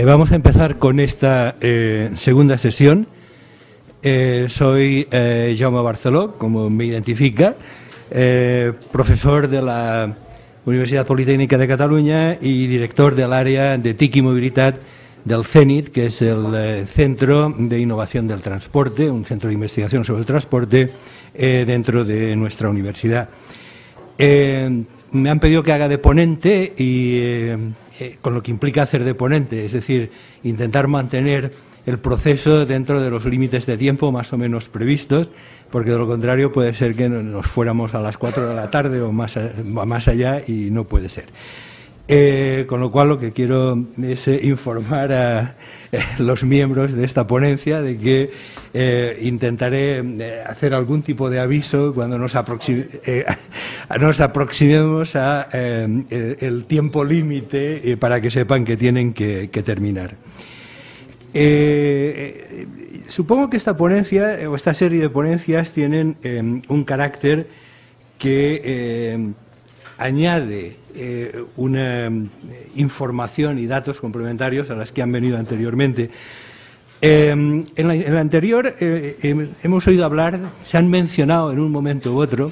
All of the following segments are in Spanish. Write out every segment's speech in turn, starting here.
Vamos a empezar con esta segunda sesión. Soy Jaume Barceló, como me identifica, profesor de la Universidad Politécnica de Cataluña y director del área de TIC y movilidad del CENIT, que es el Centro de Innovación del Transporte, un centro de investigación sobre el transporte dentro de nuestra universidad. Me han pedido que haga de ponente y con lo que implica hacer de ponente, es decir, intentar mantener el proceso dentro de los límites de tiempo más o menos previstos, porque de lo contrario puede ser que nos fuéramos a las 4 de la tarde o más allá y no puede ser. Con lo cual lo que quiero es informar a los miembros de esta ponencia de que intentaré hacer algún tipo de aviso cuando nos aproximemos a el tiempo límite para que sepan que tienen que terminar. Supongo que esta ponencia o esta serie de ponencias tienen un carácter que añade una información y datos complementarios a las que han venido anteriormente. En la anterior hemos oído hablar, se han mencionado en un momento u otro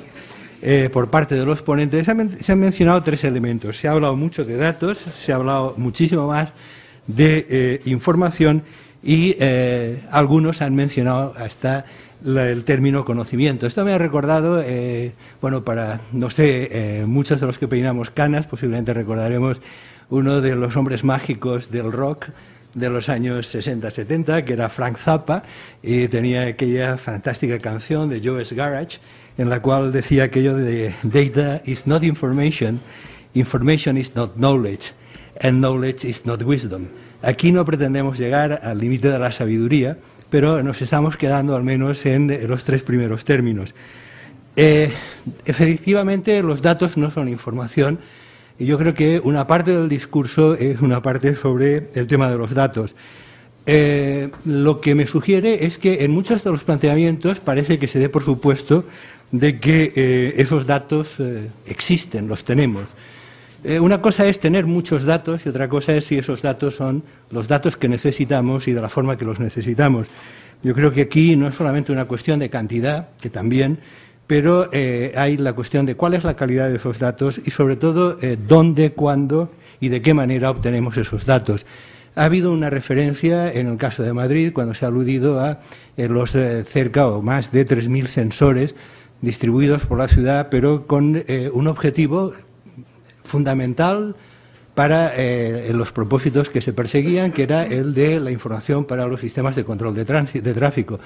por parte de los ponentes, se han mencionado tres elementos. Se ha hablado mucho de datos, se ha hablado muchísimo más de información y algunos han mencionado hasta el término conocimiento. Esto me ha recordado, muchos de los que peinamos canas, posiblemente recordaremos uno de los hombres mágicos del rock de los años 60-70, que era Frank Zappa, y tenía aquella fantástica canción de Joe's Garage, en la cual decía aquello de data is not information, information is not knowledge, and knowledge is not wisdom. Aquí no pretendemos llegar al límite de la sabiduría, pero nos estamos quedando al menos en los tres primeros términos. Efectivamente, los datos no son información, y yo creo que una parte del discurso es una parte sobre el tema de los datos. Lo que me sugiere es que en muchos de los planteamientos parece que se dé por supuesto de que esos datos existen, los tenemos. Una cosa es tener muchos datos y otra cosa es si esos datos son los datos que necesitamos y de la forma que los necesitamos. Yo creo que aquí no es solamente una cuestión de cantidad, que también, pero hay la cuestión de cuál es la calidad de esos datos y sobre todo dónde, cuándo y de qué manera obtenemos esos datos. Ha habido una referencia en el caso de Madrid cuando se ha aludido a los cerca o más de 3.000 sensores distribuidos por la ciudad, pero con un objetivo fundamental para los propósitos que se perseguían, que era el de la información para los sistemas de control de tráfico.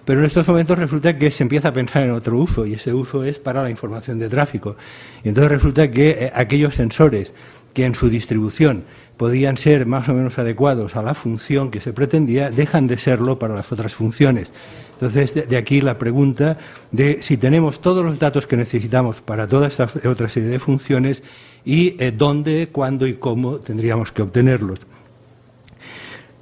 Pero en estos momentos resulta que se empieza a pensar en otro uso, y ese uso es para la información de tráfico. Y entonces resulta que aquellos sensores que en su distribución podían ser más o menos adecuados a la función que se pretendía, dejan de serlo para las otras funciones. Entonces, de aquí la pregunta de si tenemos todos los datos que necesitamos para toda esta otra serie de funciones y dónde, cuándo y cómo tendríamos que obtenerlos.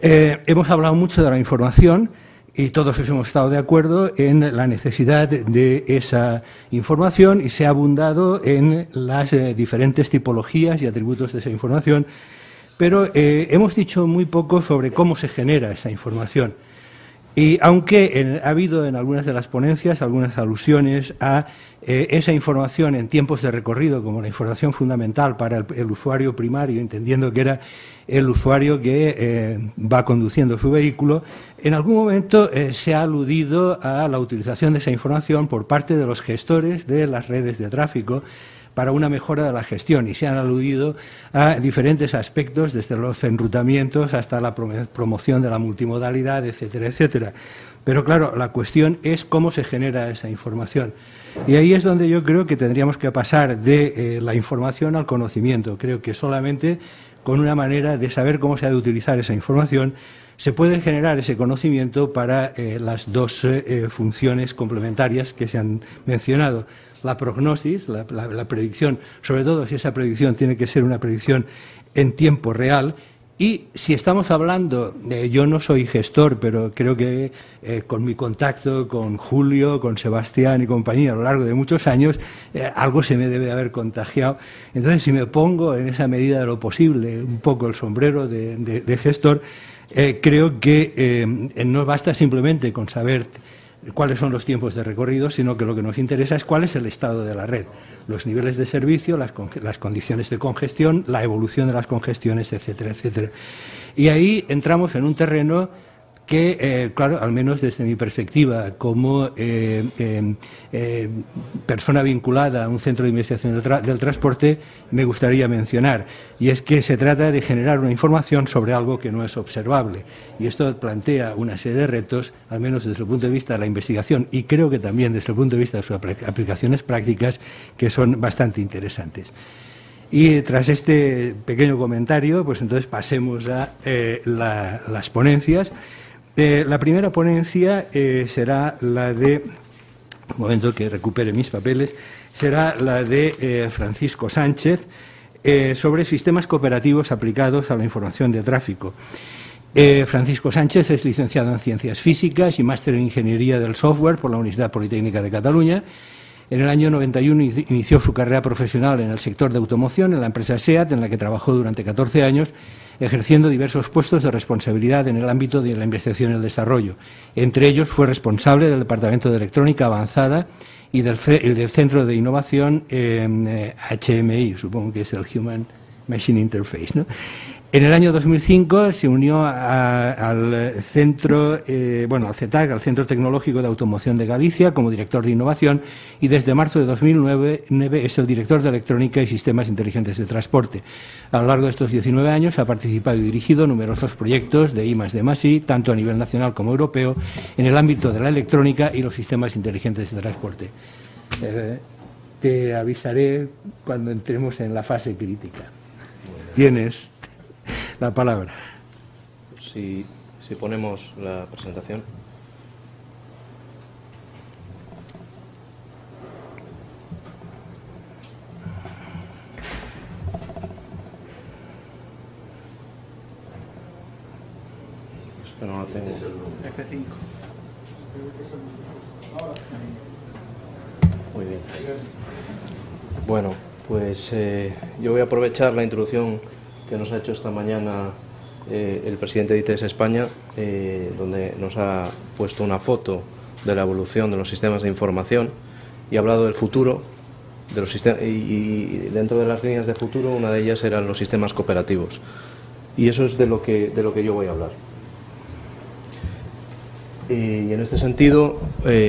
Hemos hablado mucho de la información y todos hemos estado de acuerdo en la necesidad de esa información y se ha abundado en las diferentes tipologías y atributos de esa información, pero hemos dicho muy poco sobre cómo se genera esa información. Y aunque ha habido en algunas de las ponencias algunas alusiones a esa información en tiempos de recorrido como la información fundamental para el usuario primario, entendiendo que era el usuario que va conduciendo su vehículo, en algún momento se ha aludido a la utilización de esa información por parte de los gestores de las redes de tráfico para una mejora de la gestión, y se han aludido a diferentes aspectos, desde los enrutamientos hasta la promoción de la multimodalidad, etcétera, etcétera. Pero claro, la cuestión es cómo se genera esa información. Y ahí es donde yo creo que tendríamos que pasar de la información al conocimiento. Creo que solamente con una manera de saber cómo se ha de utilizar esa información se puede generar ese conocimiento para las dos funciones complementarias que se han mencionado. La prognosis, la predicción, sobre todo si esa predicción tiene que ser una predicción en tiempo real, Y si estamos hablando, yo no soy gestor, pero creo que con mi contacto con Julio, con Sebastián y compañía a lo largo de muchos años, algo se me debe haber contagiado. Entonces, si me pongo en esa medida de lo posible un poco el sombrero de gestor, creo que no basta simplemente con saber cuáles son los tiempos de recorrido, sino que lo que nos interesa es cuál es el estado de la red, los niveles de servicio, las condiciones de congestión, la evolución de las congestiones, etcétera, etcétera. Y ahí entramos en un terreno que, claro, al menos desde mi perspectiva, como persona vinculada a un centro de investigación del transporte, me gustaría mencionar, y es que se trata de generar una información sobre algo que no es observable, y esto plantea una serie de retos, al menos desde el punto de vista de la investigación, y creo que también desde el punto de vista de sus aplicaciones prácticas, que son bastante interesantes. Y tras este pequeño comentario, pues entonces pasemos a las ponencias. La primera ponencia será la de, un momento que recupere mis papeles, será la de Francisco Sánchez sobre sistemas cooperativos aplicados a la información de tráfico. Francisco Sánchez es licenciado en Ciencias Físicas y máster en Ingeniería del Software por la Universidad Politécnica de Cataluña. En el año 91 inició su carrera profesional en el sector de automoción en la empresa SEAT, en la que trabajó durante 14 años, ejerciendo diversos puestos de responsabilidad en el ámbito de la investigación y el desarrollo. Entre ellos fue responsable del Departamento de Electrónica Avanzada y del Centro de Innovación HMI, supongo que es el Human Machine Interface, ¿no? En el año 2005 se unió al centro, al CETAC, al Centro Tecnológico de Automoción de Galicia, como director de innovación, y desde marzo de 2009 es el director de Electrónica y Sistemas Inteligentes de Transporte. A lo largo de estos 19 años ha participado y dirigido numerosos proyectos de I+D+I, tanto a nivel nacional como europeo, en el ámbito de la electrónica y los sistemas inteligentes de transporte. Te avisaré cuando entremos en la fase crítica. Tienes la palabra. Si ponemos la presentación. Es que no la tengo. F5. Muy bien. Bueno, pues yo voy a aprovechar la introducción que nos ha hecho esta mañana el presidente de ITS España, donde nos ha puesto una foto de la evolución de los sistemas de información y ha hablado del futuro de los sistemas, y dentro de las líneas de futuro una de ellas eran los sistemas cooperativos, y eso es de lo que yo voy a hablar. Y en este sentido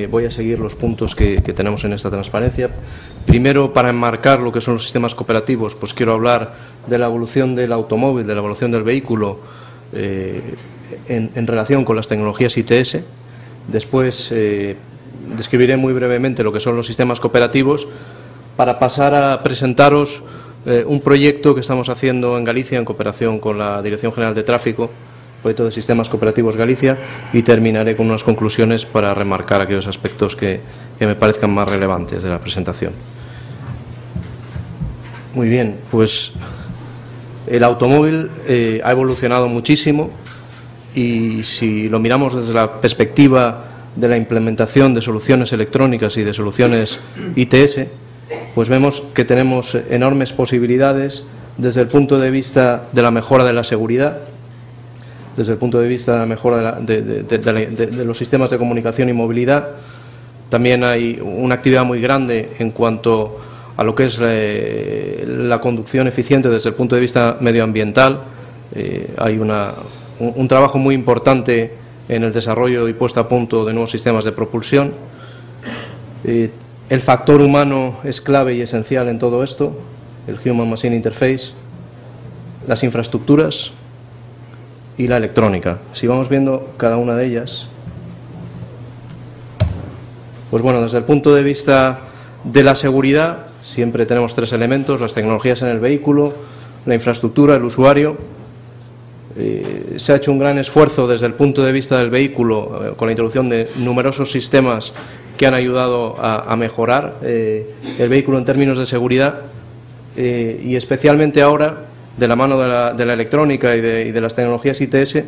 voy a seguir los puntos que tenemos en esta transparencia. Primero, para enmarcar lo que son los sistemas cooperativos, pues quiero hablar de la evolución del automóvil, de la evolución del vehículo en relación con las tecnologías ITS. Después describiré muy brevemente lo que son los sistemas cooperativos, para pasar a presentaros un proyecto que estamos haciendo en Galicia en cooperación con la Dirección General de Tráfico, proyecto de Sistemas Cooperativos Galicia, y terminaré con unas conclusiones para remarcar aquellos aspectos que me parezcan más relevantes de la presentación. Muy bien, pues el automóvil ha evolucionado muchísimo, y si lo miramos desde la perspectiva de la implementación de soluciones electrónicas y de soluciones ITS, pues vemos que tenemos enormes posibilidades desde el punto de vista de la mejora de la seguridad, desde el punto de vista de la mejora de los sistemas de comunicación y movilidad. También hay una actividad muy grande en cuanto a lo que es la conducción eficiente desde el punto de vista medioambiental. Hay un trabajo muy importante en el desarrollo y puesta a punto de nuevos sistemas de propulsión. El factor humano es clave y esencial en todo esto, el Human Machine Interface, las infraestructuras y la electrónica. Si vamos viendo cada una de ellas, pues bueno, desde el punto de vista de la seguridad, siempre tenemos tres elementos: las tecnologías en el vehículo, la infraestructura, el usuario. Se ha hecho un gran esfuerzo desde el punto de vista del vehículo con la introducción de numerosos sistemas que han ayudado a mejorar el vehículo en términos de seguridad, y especialmente ahora de la mano de la electrónica y de las tecnologías ITS,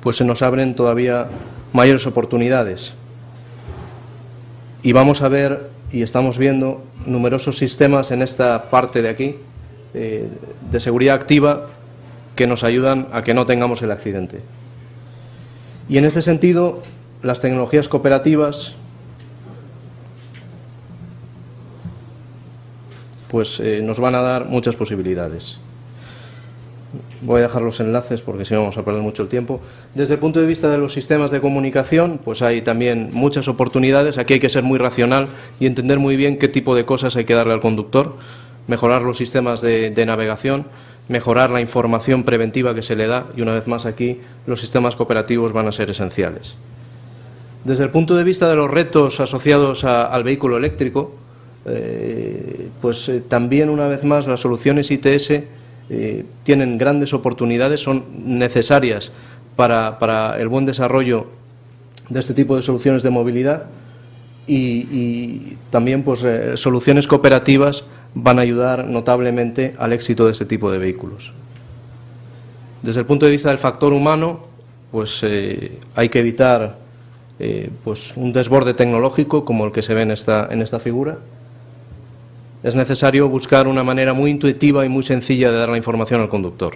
pues se nos abren todavía mayores oportunidades. Y vamos a ver, y estamos viendo, numerosos sistemas en esta parte de aquí, de seguridad activa, que nos ayudan a que no tengamos el accidente. Y en este sentido, las tecnologías cooperativas pues nos van a dar muchas posibilidades. Voy a dejar los enlaces porque si no vamos a perder mucho el tiempo. Desde el punto de vista de los sistemas de comunicación, pues hay también muchas oportunidades. Aquí hay que ser muy racional y entender muy bien qué tipo de cosas hay que darle al conductor, mejorar los sistemas de navegación, mejorar la información preventiva que se le da, y una vez más aquí los sistemas cooperativos van a ser esenciales. Desde el punto de vista de los retos asociados al vehículo eléctrico, también una vez más las soluciones ITS tienen grandes oportunidades, son necesarias para el buen desarrollo de este tipo de soluciones de movilidad, y también pues soluciones cooperativas van a ayudar notablemente al éxito de este tipo de vehículos. Desde el punto de vista del factor humano, pues hay que evitar pues un desborde tecnológico como el que se ve en esta figura. Es necesario buscar una manera muy intuitiva y muy sencilla de dar la información al conductor.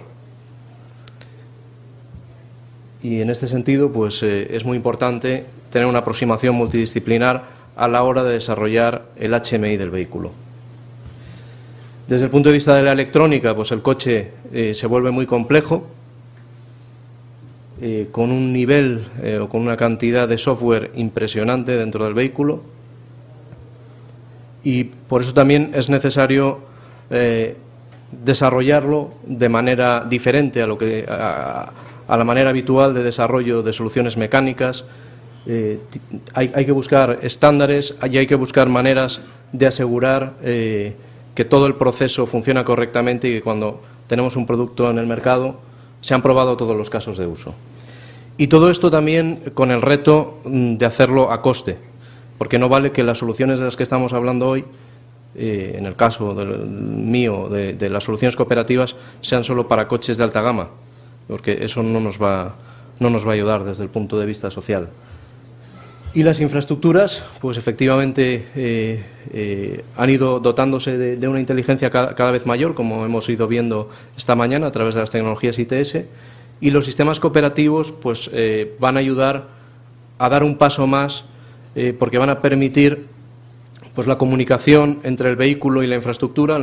Y en este sentido, pues es muy importante tener una aproximación multidisciplinar a la hora de desarrollar el HMI del vehículo. Desde el punto de vista de la electrónica, pues el coche se vuelve muy complejo, con un nivel o con una cantidad de software impresionante dentro del vehículo. Y por eso también es necesario desarrollarlo de manera diferente a la manera habitual de desarrollo de soluciones mecánicas. Hay que buscar estándares y hay que buscar maneras de asegurar que todo el proceso funciona correctamente y que cuando tenemos un producto en el mercado se han probado todos los casos de uso. Y todo esto también con el reto de hacerlo a coste, porque no vale que las soluciones de las que estamos hablando hoy, en el caso mío de las soluciones cooperativas, sean solo para coches de alta gama, porque eso no nos va a ayudar desde el punto de vista social. Y las infraestructuras, pues efectivamente han ido dotándose de una inteligencia cada vez mayor, como hemos ido viendo esta mañana a través de las tecnologías ITS, y los sistemas cooperativos pues van a ayudar a dar un paso más, porque van a permitir pues la comunicación entre el vehículo y la infraestructura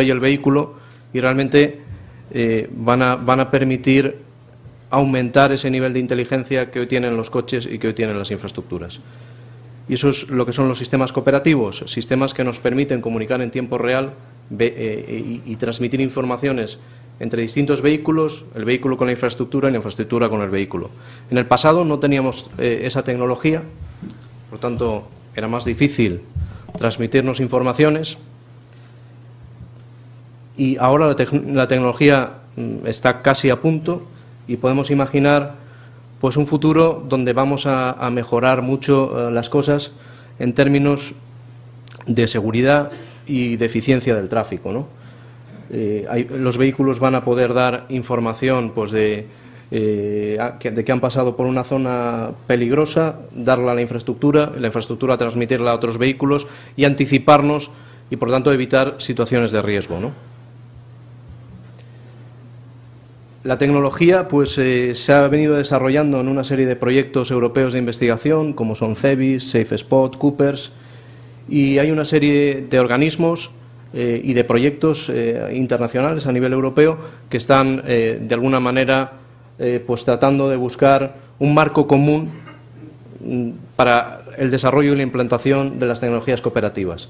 y el vehículo, y realmente van a permitir aumentar ese nivel de inteligencia que hoy tienen los coches y que hoy tienen las infraestructuras. Y eso es lo que son los sistemas cooperativos, sistemas que nos permiten comunicar en tiempo real y transmitir informaciones entre distintos vehículos, el vehículo con la infraestructura y la infraestructura con el vehículo. En el pasado no teníamos esa tecnología, por lo tanto era más difícil transmitirnos informaciones, y ahora la tecnología está casi a punto y podemos imaginar pues un futuro donde vamos a mejorar mucho las cosas en términos de seguridad y de eficiencia del tráfico, ¿no? Los vehículos van a poder dar información pues de que han pasado por una zona peligrosa, darla a la infraestructura transmitirla a otros vehículos y anticiparnos y por tanto evitar situaciones de riesgo, ¿no? La tecnología pues se ha venido desarrollando en una serie de proyectos europeos de investigación como son CEBIS, SafeSpot, Coopers, y hay una serie de organismos y de proyectos internacionales a nivel europeo que están de alguna manera pues tratando de buscar un marco común para el desarrollo y la implantación de las tecnologías cooperativas.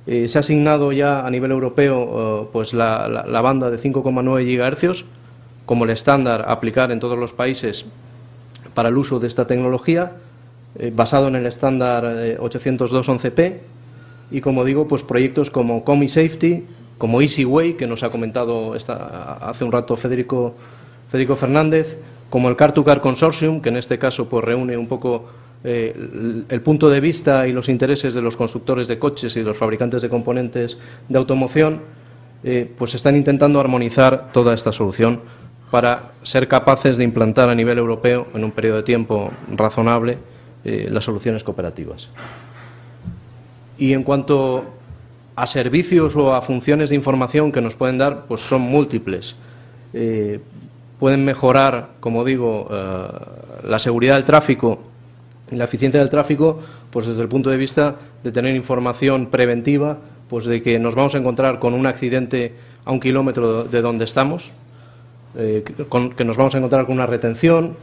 Se ha asignado ya a nivel europeo pues la banda de 5,9 GHz como el estándar a aplicar en todos los países para el uso de esta tecnología, basado en el estándar 802.11p, y como digo, pues proyectos como Comi Safety, como EasyWay, que nos ha comentado hace un rato Federico Fernández, como el Car2Car Consortium, que en este caso pues reúne un poco el punto de vista y los intereses de los constructores de coches y de los fabricantes de componentes de automoción, pues están intentando armonizar toda esta solución para ser capaces de implantar a nivel europeo, en un periodo de tiempo razonable, las soluciones cooperativas. Y en cuanto a servicios o a funciones de información que nos pueden dar, pues son múltiples. Pueden mejorar, como digo, la seguridad del tráfico y la eficiencia del tráfico, pues desde el punto de vista de tener información preventiva, pues de que nos vamos a encontrar con un accidente a 1 kilómetro de donde estamos, que nos vamos a encontrar con una retención,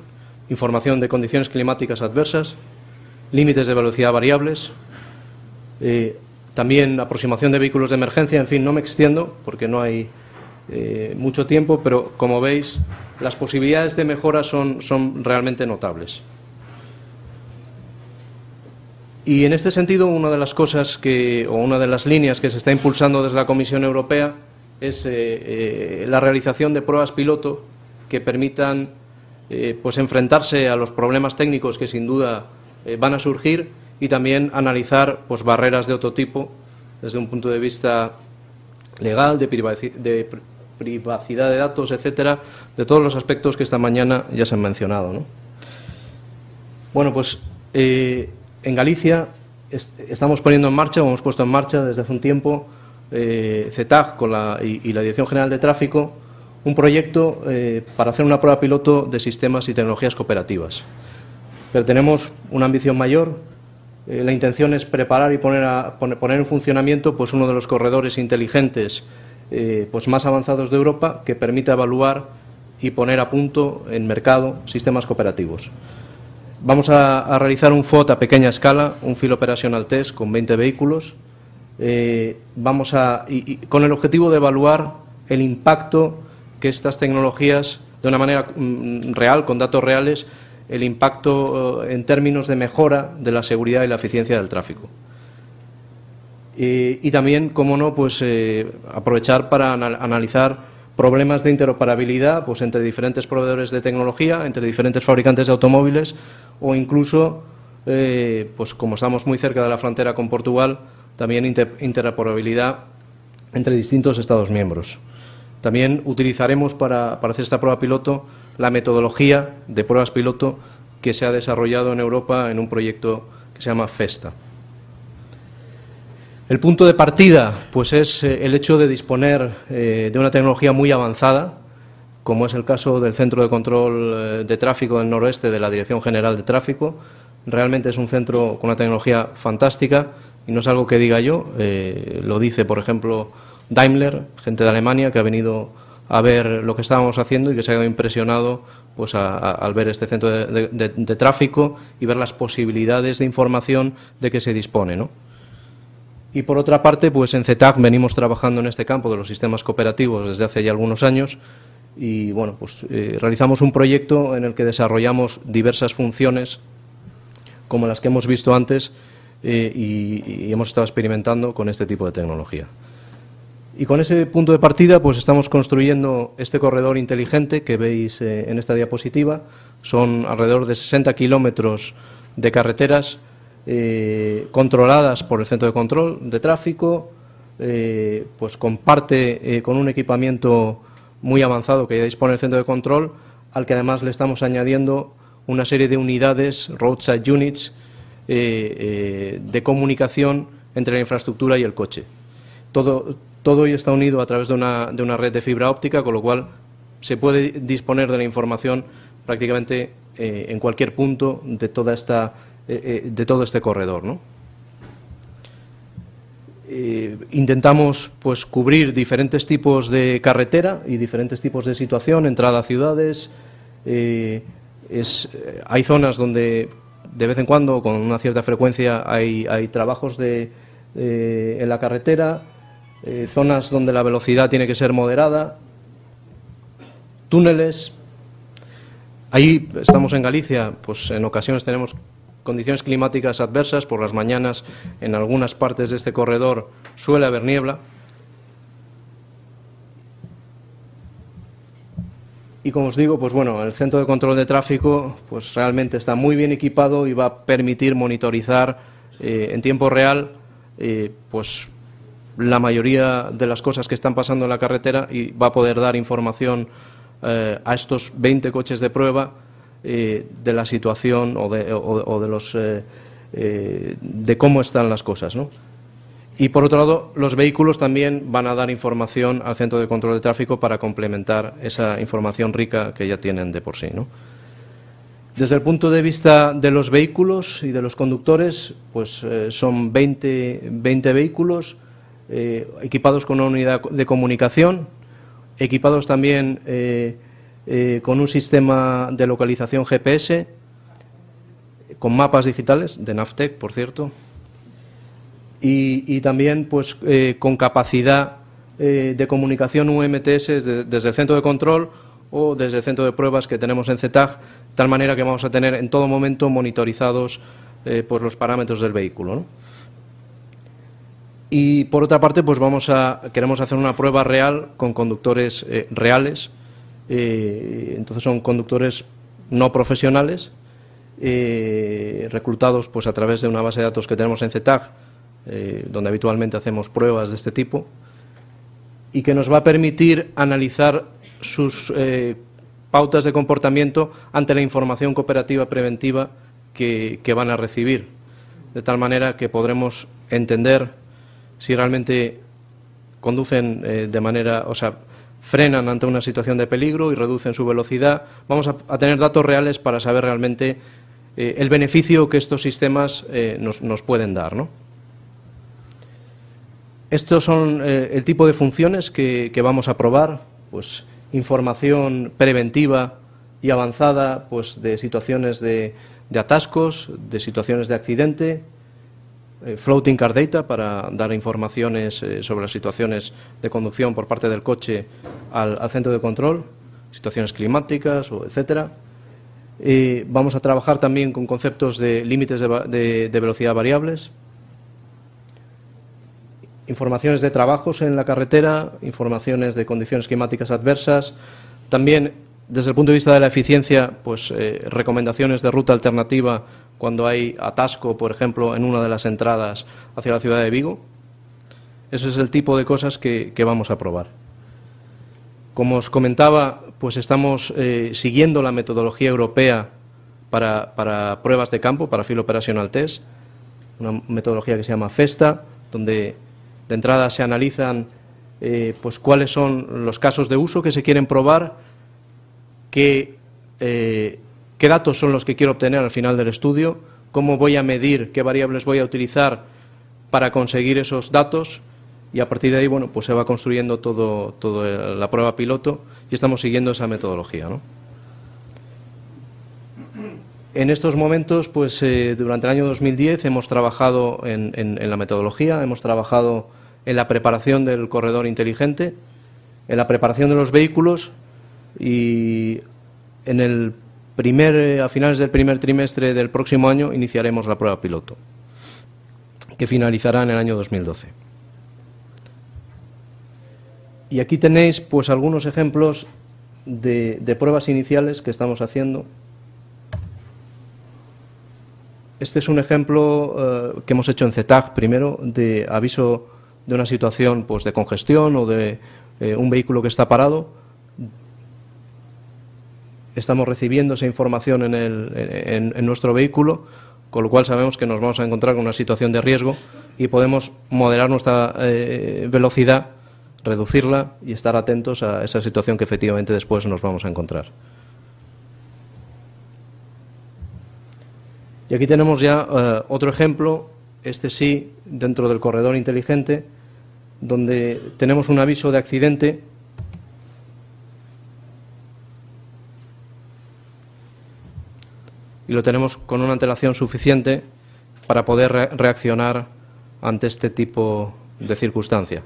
información de condiciones climáticas adversas, límites de velocidad variables, también aproximación de vehículos de emergencia. En fin, no me extiendo porque no hay mucho tiempo, pero como veis, las posibilidades de mejora son realmente notables. Y en este sentido, una de las cosas o una de las líneas que se está impulsando desde la Comisión Europea es la realización de pruebas piloto que permitan pues enfrentarse a los problemas técnicos que sin duda van a surgir, y también analizar pues barreras de otro tipo desde un punto de vista legal, de privacidad de datos, etcétera, de todos los aspectos que esta mañana ya se han mencionado, ¿no? Bueno, pues en Galicia estamos poniendo en marcha, o hemos puesto en marcha desde hace un tiempo, CETAG y la Dirección General de Tráfico, un proyecto para hacer una prueba piloto de sistemas y tecnologías cooperativas. Pero tenemos una ambición mayor. La intención es preparar y poner en funcionamiento pues uno de los corredores inteligentes pues más avanzados de Europa, que permita evaluar y poner a punto en mercado sistemas cooperativos. Vamos a realizar un FOT a pequeña escala, un Field Operational Test con 20 vehículos, con el objetivo de evaluar el impacto que estas tecnologías, de una manera real, con datos reales, el impacto en términos de mejora de la seguridad y la eficiencia del tráfico. Y también, como no, pues aprovechar para analizar problemas de interoperabilidad pues entre diferentes proveedores de tecnología, entre diferentes fabricantes de automóviles, o incluso, pues como estamos muy cerca de la frontera con Portugal, también interoperabilidad entre distintos Estados miembros. También utilizaremos para hacer esta prueba piloto la metodología de pruebas piloto que se ha desarrollado en Europa en un proyecto que se llama FESTA. El punto de partida pues es el hecho de disponer de una tecnología muy avanzada, como es el caso del Centro de Control de Tráfico del Noroeste de la Dirección General de Tráfico. Realmente es un centro con una tecnología fantástica, y no es algo que diga yo, lo dice, por ejemplo, Daimler, gente de Alemania, que ha venido a ver lo que estábamos haciendo y que se ha quedado impresionado pues al ver este centro de tráfico y ver las posibilidades de información de que se dispone, ¿no? Y por otra parte, pues en CETAG venimos trabajando en este campo de los sistemas cooperativos desde hace ya algunos años, y bueno, pues realizamos un proyecto en el que desarrollamos diversas funciones como las que hemos visto antes, y hemos estado experimentando con este tipo de tecnología. Y con ese punto de partida pues estamos construyendo este corredor inteligente que veis en esta diapositiva. Son alrededor de 60 kilómetros de carreteras controladas por el Centro de Control de Tráfico, pues comparte con un equipamiento muy avanzado que ya dispone el Centro de Control, al que además le estamos añadiendo una serie de unidades, roadside units, de comunicación entre la infraestructura y el coche. Todo ello está unido a través de una red de fibra óptica, con lo cual se puede disponer de la información prácticamente en cualquier punto de todo este corredor, ¿no? Intentamos pues cubrir diferentes tipos de carretera y diferentes tipos de situación, entrada a ciudades. Hay zonas donde de vez en cuando, con una cierta frecuencia, hay trabajos en la carretera, zonas donde la velocidad tiene que ser moderada, túneles. Ahí estamos en Galicia, pues en ocasiones tenemos condiciones climáticas adversas. Por las mañanas en algunas partes de este corredor suele haber niebla. Y como os digo, pues bueno, el Centro de Control de Tráfico pues realmente está muy bien equipado y va a permitir monitorizar en tiempo real pues la mayoría de las cosas que están pasando en la carretera y va a poder dar información a estos 20 coches de prueba de la situación de cómo están las cosas, ¿no? Y por otro lado, los vehículos también van a dar información al centro de control de tráfico para complementar esa información rica que ya tienen de por sí, ¿no? Desde el punto de vista de los vehículos y de los conductores, pues son 20 vehículos equipados con una unidad de comunicación, equipados también con un sistema de localización GPS, con mapas digitales, de Navtec, por cierto, y también pues con capacidad de comunicación UMTS desde el centro de control o desde el centro de pruebas que tenemos en CETAG, de tal manera que vamos a tener en todo momento monitorizados por los parámetros del vehículo, ¿no? Y por otra parte, pues queremos hacer una prueba real con conductores reales, entonces son conductores no profesionales, reclutados pues a través de una base de datos que tenemos en CETAG, donde habitualmente hacemos pruebas de este tipo, y que nos va a permitir analizar sus pautas de comportamiento ante la información cooperativa preventiva que van a recibir, de tal manera que podremos entender si realmente conducen frenan ante una situación de peligro y reducen su velocidad. Vamos a tener datos reales para saber realmente el beneficio que estos sistemas nos pueden dar, ¿no? Estos son el tipo de funciones que vamos a probar, pues información preventiva y avanzada pues de situaciones de atascos, de situaciones de accidente, floating car data para dar informaciones sobre las situaciones de conducción por parte del coche al centro de control, situaciones climáticas, etcétera. Vamos a trabajar también con conceptos de límites de velocidad variables, informaciones de trabajos en la carretera, informaciones de condiciones climáticas adversas, también desde el punto de vista de la eficiencia, pues recomendaciones de ruta alternativa cuando hay atasco, por ejemplo, en una de las entradas hacia la ciudad de Vigo. Ese es el tipo de cosas que vamos a probar. Como os comentaba, pues estamos siguiendo la metodología europea para pruebas de campo, para Field Operational Test, una metodología que se llama FESTA, donde de entrada se analizan pues cuáles son los casos de uso que se quieren probar, qué datos son los que quiero obtener al final del estudio, cómo voy a medir, qué variables voy a utilizar para conseguir esos datos, y a partir de ahí, bueno, pues se va construyendo todo la prueba piloto y estamos siguiendo esa metodología, ¿no? En estos momentos, pues durante el año 2010 hemos trabajado en la metodología, hemos trabajado en la preparación del corredor inteligente, en la preparación de los vehículos, y a finales del primer trimestre del próximo año iniciaremos la prueba piloto, que finalizará en el año 2012. Y aquí tenéis pues algunos ejemplos de pruebas iniciales que estamos haciendo. Este es un ejemplo que hemos hecho en CETAG primero, de aviso de una situación pues de congestión o de un vehículo que está parado. Estamos recibiendo esa información en nuestro vehículo, con lo cual sabemos que nos vamos a encontrar con una situación de riesgo y podemos moderar nuestra velocidad, reducirla y estar atentos a esa situación que efectivamente después nos vamos a encontrar. Y aquí tenemos ya otro ejemplo, este sí, dentro del corredor inteligente, donde tenemos un aviso de accidente y lo tenemos con una antelación suficiente para poder reaccionar ante este tipo de circunstancia.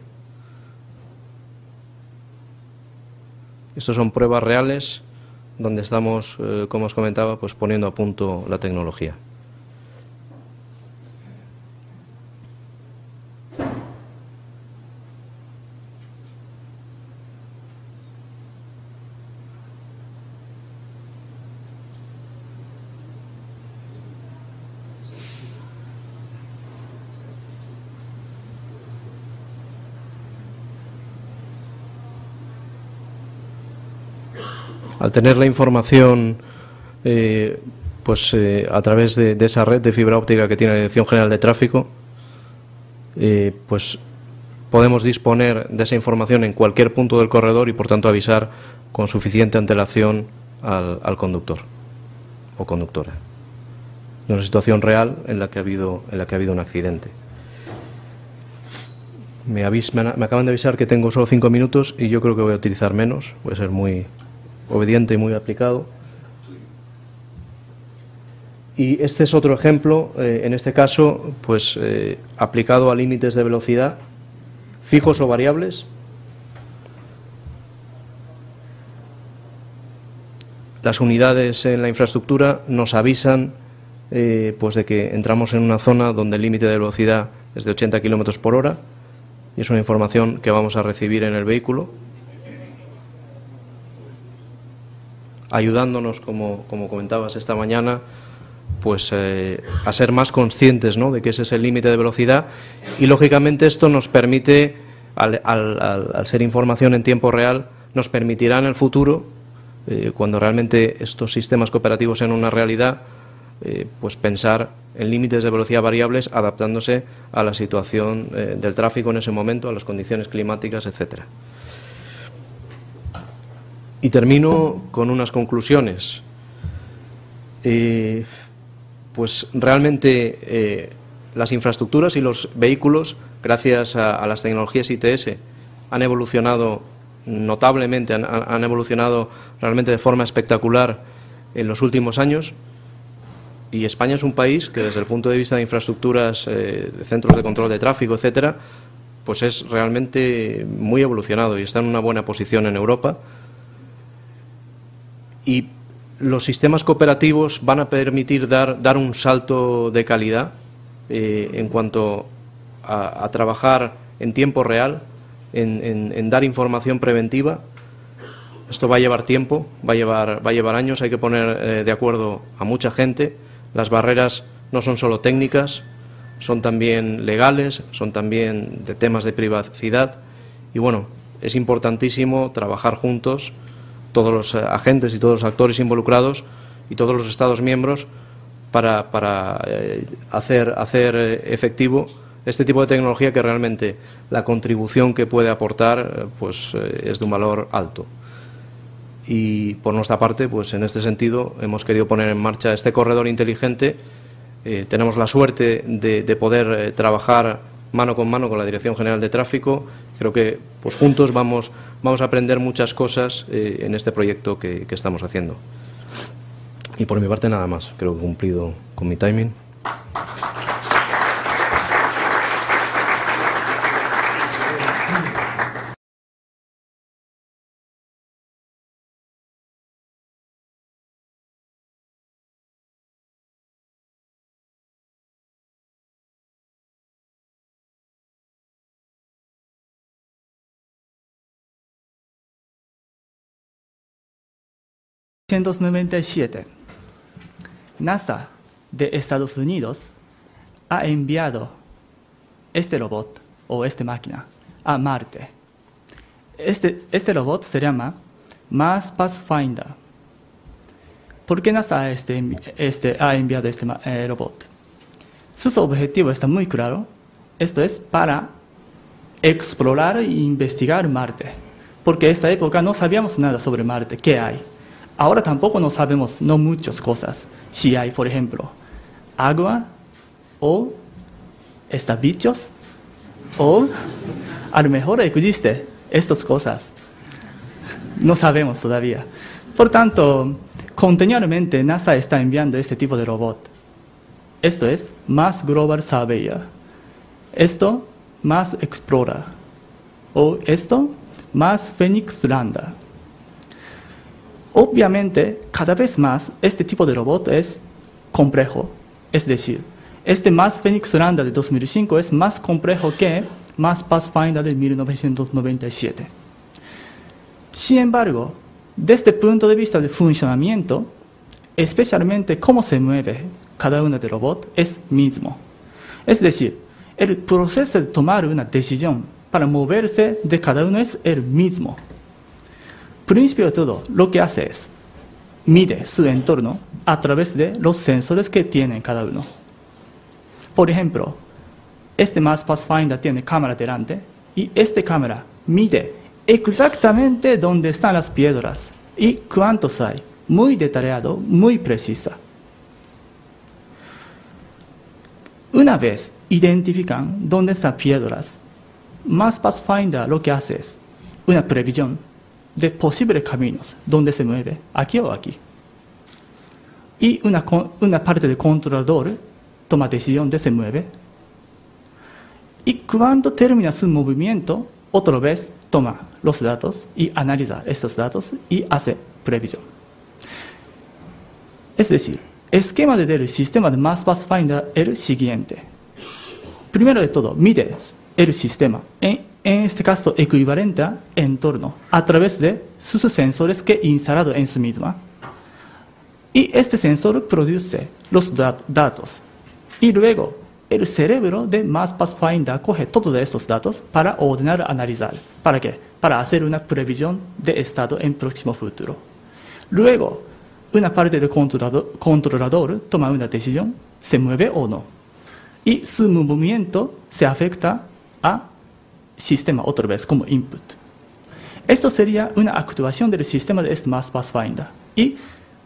Estos son pruebas reales donde estamos, como os comentaba, pues poniendo a punto la tecnología. Al tener la información a través de esa red de fibra óptica que tiene la Dirección General de Tráfico, pues podemos disponer de esa información en cualquier punto del corredor y, por tanto, avisar con suficiente antelación al conductor o conductora de una situación real en la que ha habido un accidente. Me acaban de avisar que tengo solo 5 minutos y yo creo que voy a utilizar menos. Voy a ser muy obediente y muy aplicado. Y este es otro ejemplo, en este caso, pues aplicado a límites de velocidad fijos o variables. Las unidades en la infraestructura nos avisan pues de que entramos en una zona donde el límite de velocidad es de 80 km por hora y es una información que vamos a recibir en el vehículo, ayudándonos, como comentabas esta mañana, pues a ser más conscientes, ¿no?, de que ese es el límite de velocidad, y lógicamente esto nos permite, al ser información en tiempo real, nos permitirá en el futuro, cuando realmente estos sistemas cooperativos sean una realidad, pues pensar en límites de velocidad variables adaptándose a la situación del tráfico en ese momento, a las condiciones climáticas, etcétera. Y termino con unas conclusiones. Pues realmente las infraestructuras y los vehículos, gracias a las tecnologías ITS, han evolucionado notablemente, han evolucionado realmente de forma espectacular en los últimos años, y España es un país que, desde el punto de vista de infraestructuras, de centros de control de tráfico, etcétera, pues es realmente muy evolucionado y está en una buena posición en Europa. Y los sistemas cooperativos van a permitir dar un salto de calidad en cuanto a trabajar en tiempo real, en dar información preventiva. Esto va a llevar tiempo, va a llevar años, hay que poner de acuerdo a mucha gente. Las barreras no son solo técnicas, son también legales, son también de temas de privacidad, y bueno, es importantísimo trabajar juntos, todos los agentes y todos los actores involucrados y todos los Estados miembros para hacer efectivo este tipo de tecnología, que realmente la contribución que puede aportar pues es de un valor alto. Y por nuestra parte, pues en este sentido hemos querido poner en marcha este corredor inteligente. Tenemos la suerte de poder trabajar mano con la Dirección General de Tráfico. Creo que pues juntos vamos a aprender muchas cosas en este proyecto que estamos haciendo. Y por mi parte nada más, creo que he cumplido con mi timing. En 1997, NASA de Estados Unidos ha enviado este robot o esta máquina a Marte. Este robot se llama Mars Pathfinder. ¿Por qué NASA ha enviado este robot? Su objetivo está muy claro. Esto es para explorar e investigar Marte. Porque en esta época no sabíamos nada sobre Marte, qué hay. Ahora tampoco no sabemos muchas cosas. Si hay, por ejemplo, agua o bichos, o a lo mejor existe estas cosas. No sabemos todavía. Por tanto, continuamente NASA está enviando este tipo de robot. Esto es Mars Global Surveyor. Esto, Mars Explorer. O esto, Mars Phoenix Lander. Obviamente, cada vez más, este tipo de robot es complejo. Es decir, este Mars Phoenix Lander de 2005 es más complejo que Mars Pathfinder de 1997. Sin embargo, desde el punto de vista de funcionamiento, especialmente cómo se mueve cada uno de los robots, es mismo. Es decir, el proceso de tomar una decisión para moverse de cada uno es el mismo. principio de todo, lo que hace es mide su entorno a través de los sensores que tiene cada uno. Por ejemplo, este Mars Pathfinder tiene cámara delante y esta cámara mide exactamente dónde están las piedras y cuántos hay. Muy detallado, muy precisa. Una vez identifican dónde están piedras, Mars Pathfinder lo que hace es una previsión de posibles caminos donde se mueve, aquí o aquí. Y una parte del controlador toma decisión de se mueve. Y cuando termina su movimiento, otra vez toma los datos y analiza estos datos y hace previsión. Es decir, el esquema del sistema de Mars Pathfinder es el siguiente. Primero de todo, mide el sistema, en este caso equivalente a entorno, a través de sus sensores que instalado en sí misma. Y este sensor produce los datos. Y luego, el cerebro de Mars Pathfinder coge todos estos datos para ordenar, analizar. ¿Para qué? Para hacer una previsión de estado en próximo futuro. Luego, una parte del controlador toma una decisión, se mueve o no. Y su movimiento se afecta al sistema otra vez como input. Esto sería una actuación del sistema de este Mars Pathfinder. Y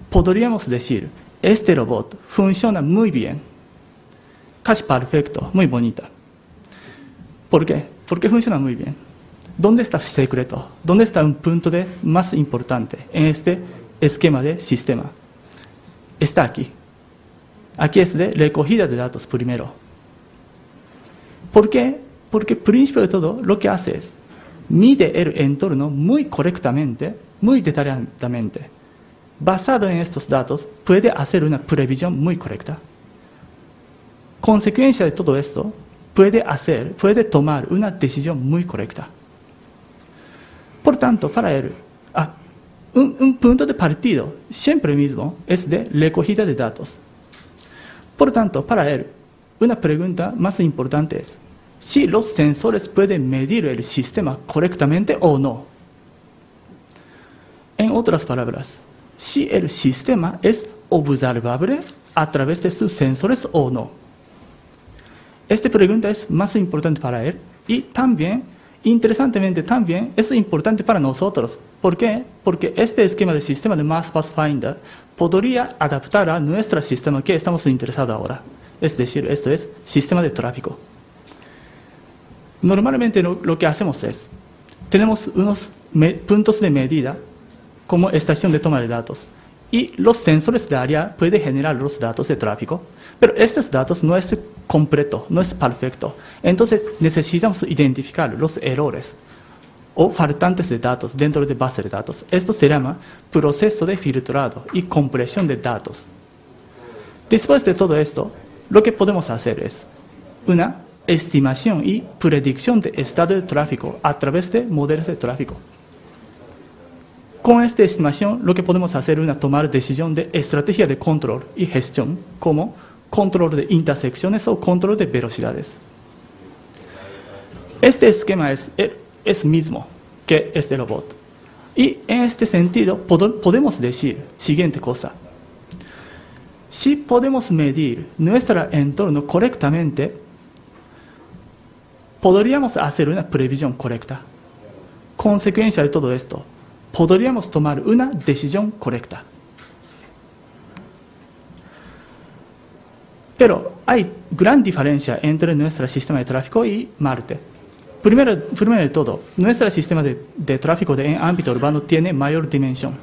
podríamos decir, este robot funciona muy bien, casi perfecto, muy bonita. ¿Por qué? Porque funciona muy bien. ¿Dónde está el secreto? ¿Dónde está un punto más importante en este esquema de sistema? Está aquí. Aquí es de recogida de datos primero. ¿Por qué? Porque principio de todo lo que hace es mide el entorno muy correctamente, muy detalladamente. Basado en estos datos, puede hacer una previsión muy correcta. Consecuencia de todo esto, puede tomar una decisión muy correcta. Por tanto, para él, un punto de partida siempre mismo es de recogida de datos. Por tanto, para él, una pregunta más importante es si los sensores pueden medir el sistema correctamente o no. En otras palabras, si el sistema es observable a través de sus sensores o no. Esta pregunta es más importante para él y también, interesantemente también, es importante para nosotros. ¿Por qué? Porque este esquema de sistema de Mars Pathfinder podría adaptar a nuestro sistema que estamos interesados ahora. Es decir, esto es sistema de tráfico. Normalmente lo que hacemos es, tenemos unos puntos de medida como estación de toma de datos. Y los sensores de área pueden generar los datos de tráfico, pero estos datos no es completo, no es perfecto. Entonces necesitamos identificar los errores o faltantes de datos dentro de base de datos. Esto se llama proceso de filtrado y compresión de datos. Después de todo esto, lo que podemos hacer es una estimación y predicción de estado de tráfico a través de modelos de tráfico. Con esta estimación, lo que podemos hacer es tomar decisión de estrategia de control y gestión, como control de intersecciones o control de velocidades. Este esquema es mismo que este robot. Y en este sentido, podemos decir siguiente cosa. Si podemos medir nuestro entorno correctamente, podríamos hacer una previsión correcta. Consecuencia de todo esto, podríamos tomar una decisión correcta. Pero hay gran diferencia entre nuestro sistema de tráfico y Marte. Primero de todo, nuestro sistema de tráfico en ámbito urbano tiene mayor dimensión.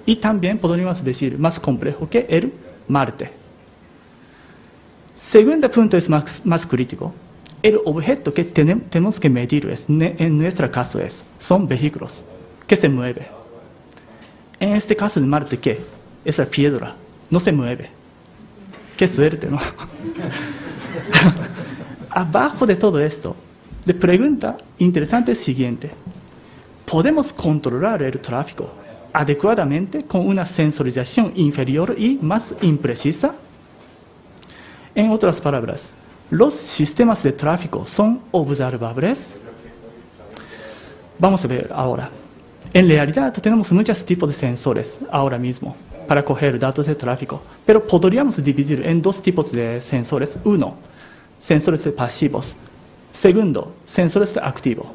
Y también podríamos decir más complejo que el Marte. Segundo punto es más crítico. El objeto que tenemos que medir en nuestro caso son vehículos que se mueven. En este caso de Marte, ¿qué? Es la piedra, no se mueve. Qué suerte, ¿no? Abajo de todo esto, la pregunta interesante es siguiente. ¿Podemos controlar el tráfico adecuadamente con una sensorización inferior y más imprecisa? En otras palabras, ¿los sistemas de tráfico son observables? Vamos a ver ahora. En realidad tenemos muchos tipos de sensores ahora mismo para coger datos de tráfico, pero podríamos dividir en dos tipos de sensores. Uno, sensores pasivos. Segundo, sensores activos.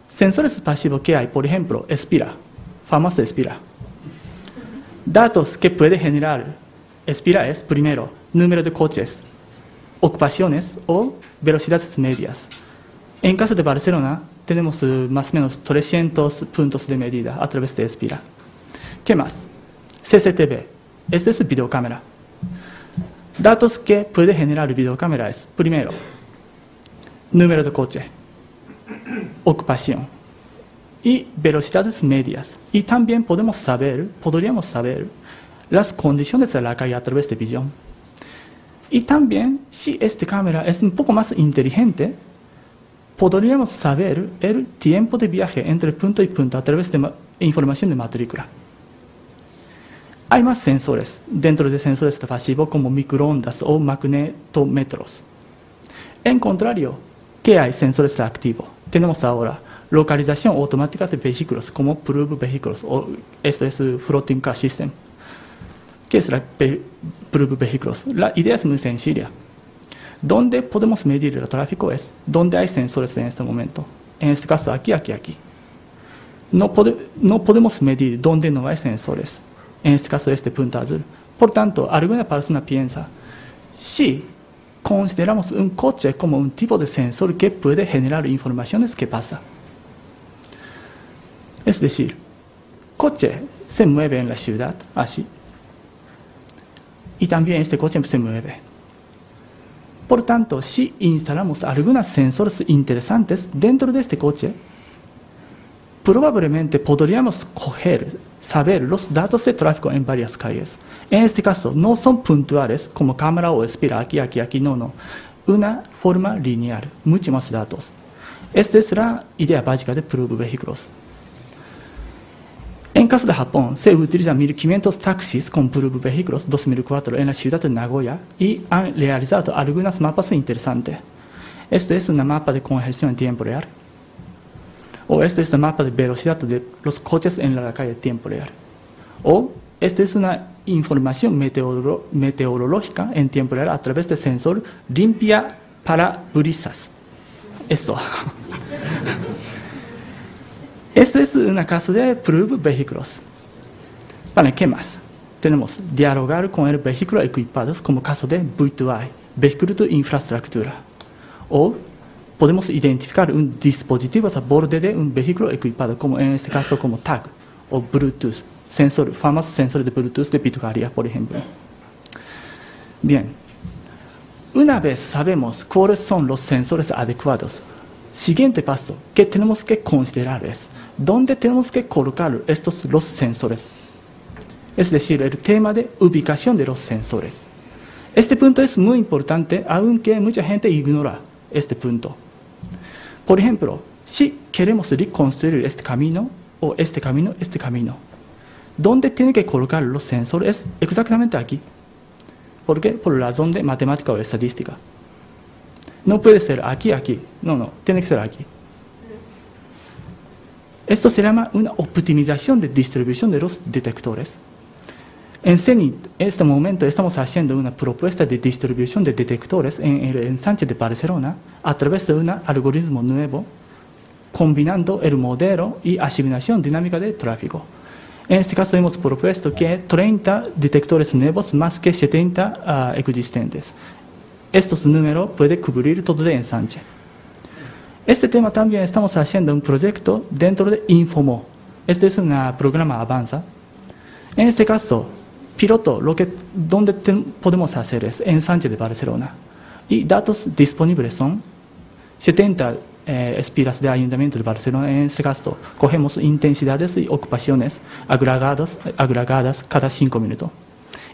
Sensores pasivos que hay, por ejemplo, Espira, famosa Espira. Datos que puede generar Espira es, primero, número de coches, ocupaciones o velocidades medias. En caso de Barcelona, tenemos más o menos 300 puntos de medida a través de Espira. ¿Qué más? CCTV. Este es videocámara. Datos que puede generar videocámara es, primero, número de coche, ocupación y velocidades medias. Y también podríamos saber las condiciones de la calle a través de visión. Y también, si esta cámara es un poco más inteligente, podríamos saber el tiempo de viaje entre punto y punto a través de información de matrícula. Hay más sensores dentro de sensores pasivos como microondas o magnetómetros. En contrario, ¿qué hay sensores activos? Tenemos ahora localización automática de vehículos como Prove Vehicles, o esto es Floating Car System. ¿Qué es la Prove Vehicles? La idea es muy sencilla. Donde podemos medir el tráfico es donde hay sensores en este momento. En este caso, aquí. No podemos medir donde no hay sensores. En este caso, este punto azul. Por tanto, alguna persona piensa, si consideramos un coche como un tipo de sensor que puede generar informaciones, ¿qué pasa? Es decir, coche se mueve en la ciudad, así. Y también este coche se mueve. Por tanto, si instalamos algunos sensores interesantes dentro de este coche, probablemente podríamos saber los datos de tráfico en varias calles. En este caso, no son puntuales como cámara o Espira, aquí, no. Una forma lineal, muchos más datos. Esta es la idea básica de Prove Vehicles. En caso de Japón, se utilizan 1500 taxis con Prove Vehicles 2004 en la ciudad de Nagoya y han realizado algunos mapas interesantes. Este es una mapa de congestión en tiempo real. O este es el mapa de velocidad de los coches en la calle en tiempo real. O esta es una información meteorológica en tiempo real a través de sensor limpia para brisas. Eso. Este es un caso de Prove Vehicles. Vale, ¿qué más? Tenemos dialogar con el vehículo equipados como caso de V2I, vehículo de infraestructura. O podemos identificar un dispositivo a borde de un vehículo equipado, como en este caso como tag o Bluetooth, famoso sensor de Bluetooth de Pitcairn, por ejemplo. Bien, una vez sabemos cuáles son los sensores adecuados, siguiente paso que tenemos que considerar es dónde tenemos que colocar los sensores. Es decir, el tema de ubicación de los sensores. Este punto es muy importante, aunque mucha gente ignora este punto. Por ejemplo, si queremos reconstruir este camino, o este camino, ¿dónde tiene que colocar los sensores? Exactamente aquí. ¿Por qué? Por razón de matemática o estadística. No puede ser aquí. No, tiene que ser aquí. Esto se llama una optimización de distribución de los detectores. En CENIT, en este momento estamos haciendo una propuesta de distribución de detectores en el ensanche de Barcelona a través de un algoritmo nuevo, combinando el modelo y asignación dinámica de tráfico. En este caso hemos propuesto que 30 detectores nuevos más que 70 existentes. Estos números pueden cubrir todo el ensanche. Este tema también estamos haciendo un proyecto dentro de Infomo. Este es un programa Avanza. En este caso, piloto, donde podemos hacer es ensanche de Barcelona. Y datos disponibles son 70 espiras de Ayuntamiento de Barcelona. En este caso, cogemos intensidades y ocupaciones agregadas cada 5 minutos.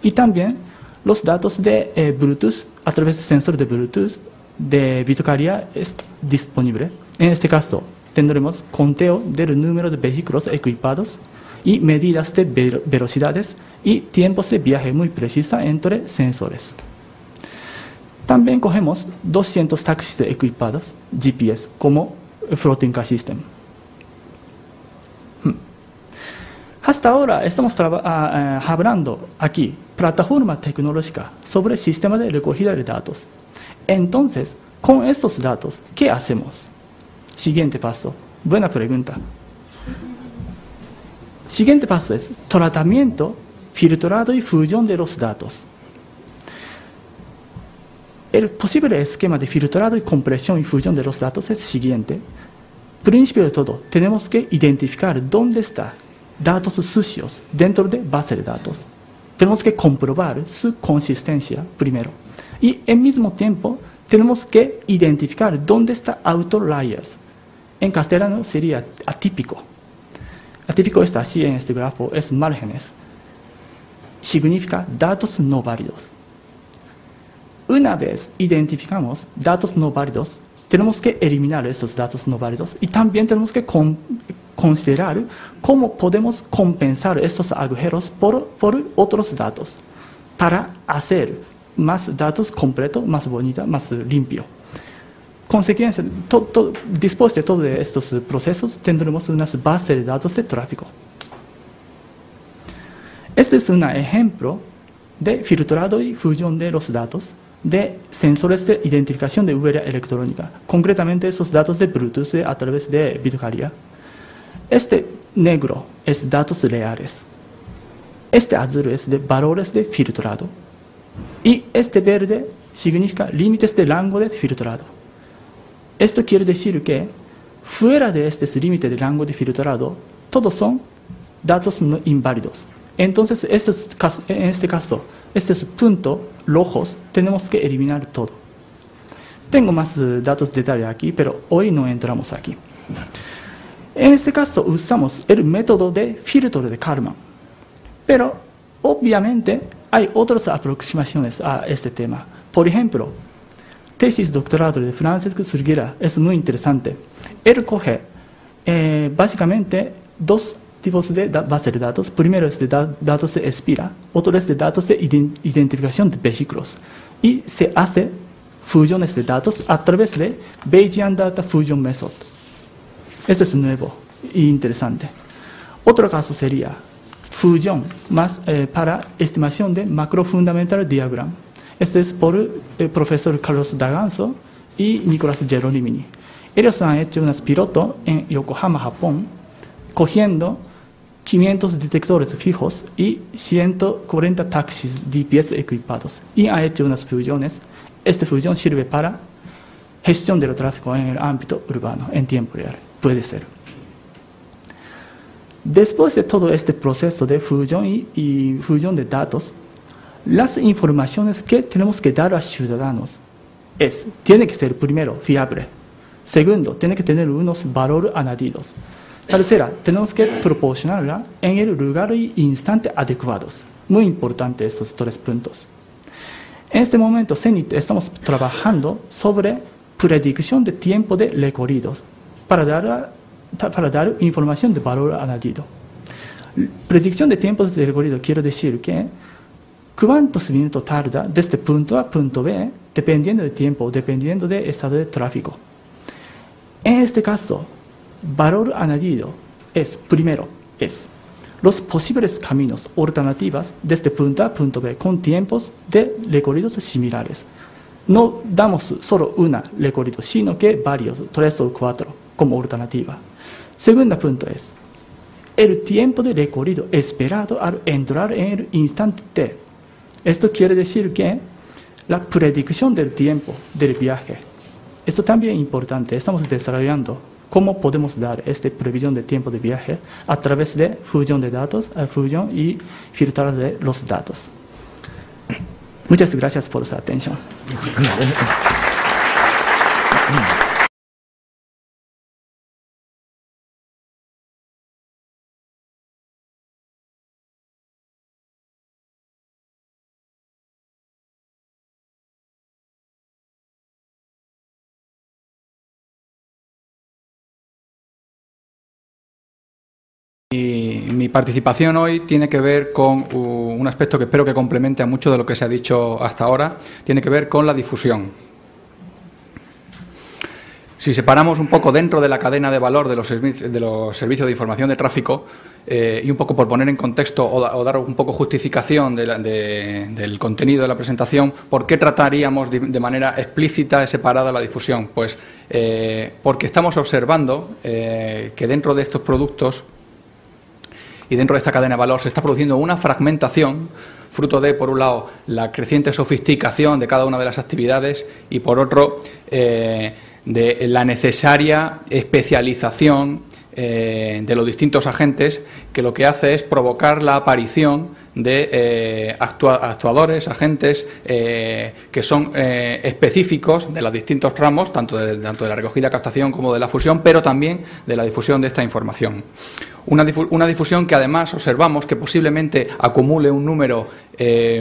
Y también los datos de Bluetooth a través del sensor de Bluetooth de Pitcairn es disponible. En este caso, tendremos conteo del número de vehículos equipados y medidas de velocidades y tiempos de viaje muy precisas entre sensores. También cogemos 200 taxis equipados GPS como Floating Car System. Hasta ahora estamos hablando aquí, plataforma tecnológica sobre sistema de recogida de datos. Entonces, con estos datos, ¿qué hacemos? Siguiente paso. Buena pregunta. Siguiente paso es tratamiento, filtrado y fusión de los datos. El posible esquema de filtrado y compresión y fusión de los datos es el siguiente. Principio de todo, tenemos que identificar dónde están datos sucios dentro de base de datos. Tenemos que comprobar su consistencia primero. Y al mismo tiempo, tenemos que identificar dónde están outliers. En castellano sería atípico. Atípico está así en este grafo, es márgenes. Significa datos no válidos. Una vez identificamos datos no válidos, tenemos que eliminar esos datos no válidos y también tenemos que considerar cómo podemos compensar estos agujeros por otros datos para hacer más datos completos, más bonita, más limpio. Consecuencia, después de todos estos procesos, tendremos unas bases de datos de tráfico. Este es un ejemplo de filtrado y fusión de los datos de sensores de identificación de huella electrónica, concretamente esos datos de Bluetooth a través de Bitcarrier. Este negro es datos reales, este azul es de valores de filtrado y este verde significa límites de rango de filtrado. Esto quiere decir que fuera de este límite de rango de filtrado, todos son datos no inválidos. Entonces, en este caso, estos puntos rojos tenemos que eliminar todo. Tengo más datos de detalle aquí, pero hoy no entramos aquí. En este caso, usamos el método de filtro de Kalman. Pero, obviamente, hay otras aproximaciones a este tema. Por ejemplo, tesis doctoral de Francesco Surgira es muy interesante. Él coge básicamente dos tipos de base de datos. Primero es de datos de Espira, otro es de datos de identificación de vehículos. Y se hace fusiones de datos a través de Bayesian Data Fusion Method. Este es nuevo e interesante. Otro caso sería fusión más para estimación de macro fundamental diagram. Este es por el profesor Carlos D'Aganzo y Nicolás Geronimini. Ellos han hecho unos pilotos en Yokohama, Japón, cogiendo 500 detectores fijos y 140 taxis DPS equipados. Y han hecho unas fusiones. Esta fusión sirve para gestión del tráfico en el ámbito urbano, en tiempo real. Puede ser. Después de todo este proceso de fusión y fusión de datos, las informaciones que tenemos que dar a ciudadanos tiene que ser primero fiable. Segundo, tiene que tener unos valores añadidos. Tercera, tenemos que proporcionarla en el lugar y instante adecuados. Muy importante estos tres puntos. En este momento, CENIT estamos trabajando sobre predicción de tiempo de recorridos para dar información de valor añadido. Predicción de tiempos de recorrido quiere decir que cuántos minutos tarda desde punto A a punto B, dependiendo del tiempo, dependiendo del estado de tráfico. En este caso, valor añadido primero es los posibles caminos alternativas desde punto A a punto B con tiempos de recorridos similares. No damos solo un recorrido, sino que varios, 3 o 4, como alternativa. Segundo punto es el tiempo de recorrido esperado al entrar en el instante T. Esto quiere decir que la predicción del tiempo del viaje. Esto también es importante. Estamos desarrollando cómo podemos dar esta previsión de tiempo de viaje a través de fusión de datos, fusión y filtrar de los datos. Muchas gracias por su atención. Mi participación hoy tiene que ver con un aspecto que espero que complemente a mucho de lo que se ha dicho hasta ahora, tiene que ver con la difusión. Si separamos un poco dentro de la cadena de valor de los servicios de información de tráfico, y un poco por poner en contexto o dar un poco justificación del contenido de la presentación, ¿por qué trataríamos de manera explícita y separada la difusión? Pues porque estamos observando que dentro de estos productos y dentro de esta cadena de valor se está produciendo una fragmentación, fruto de, por un lado, la creciente sofisticación de cada una de las actividades y, por otro, de la necesaria especialización de los distintos agentes, que lo que hace es provocar la aparición de actuadores, agentes que son específicos de los distintos tramos, tanto de la recogida, captación como de la fusión, pero también de la difusión de esta información. Una difusión que además observamos que posiblemente acumule un número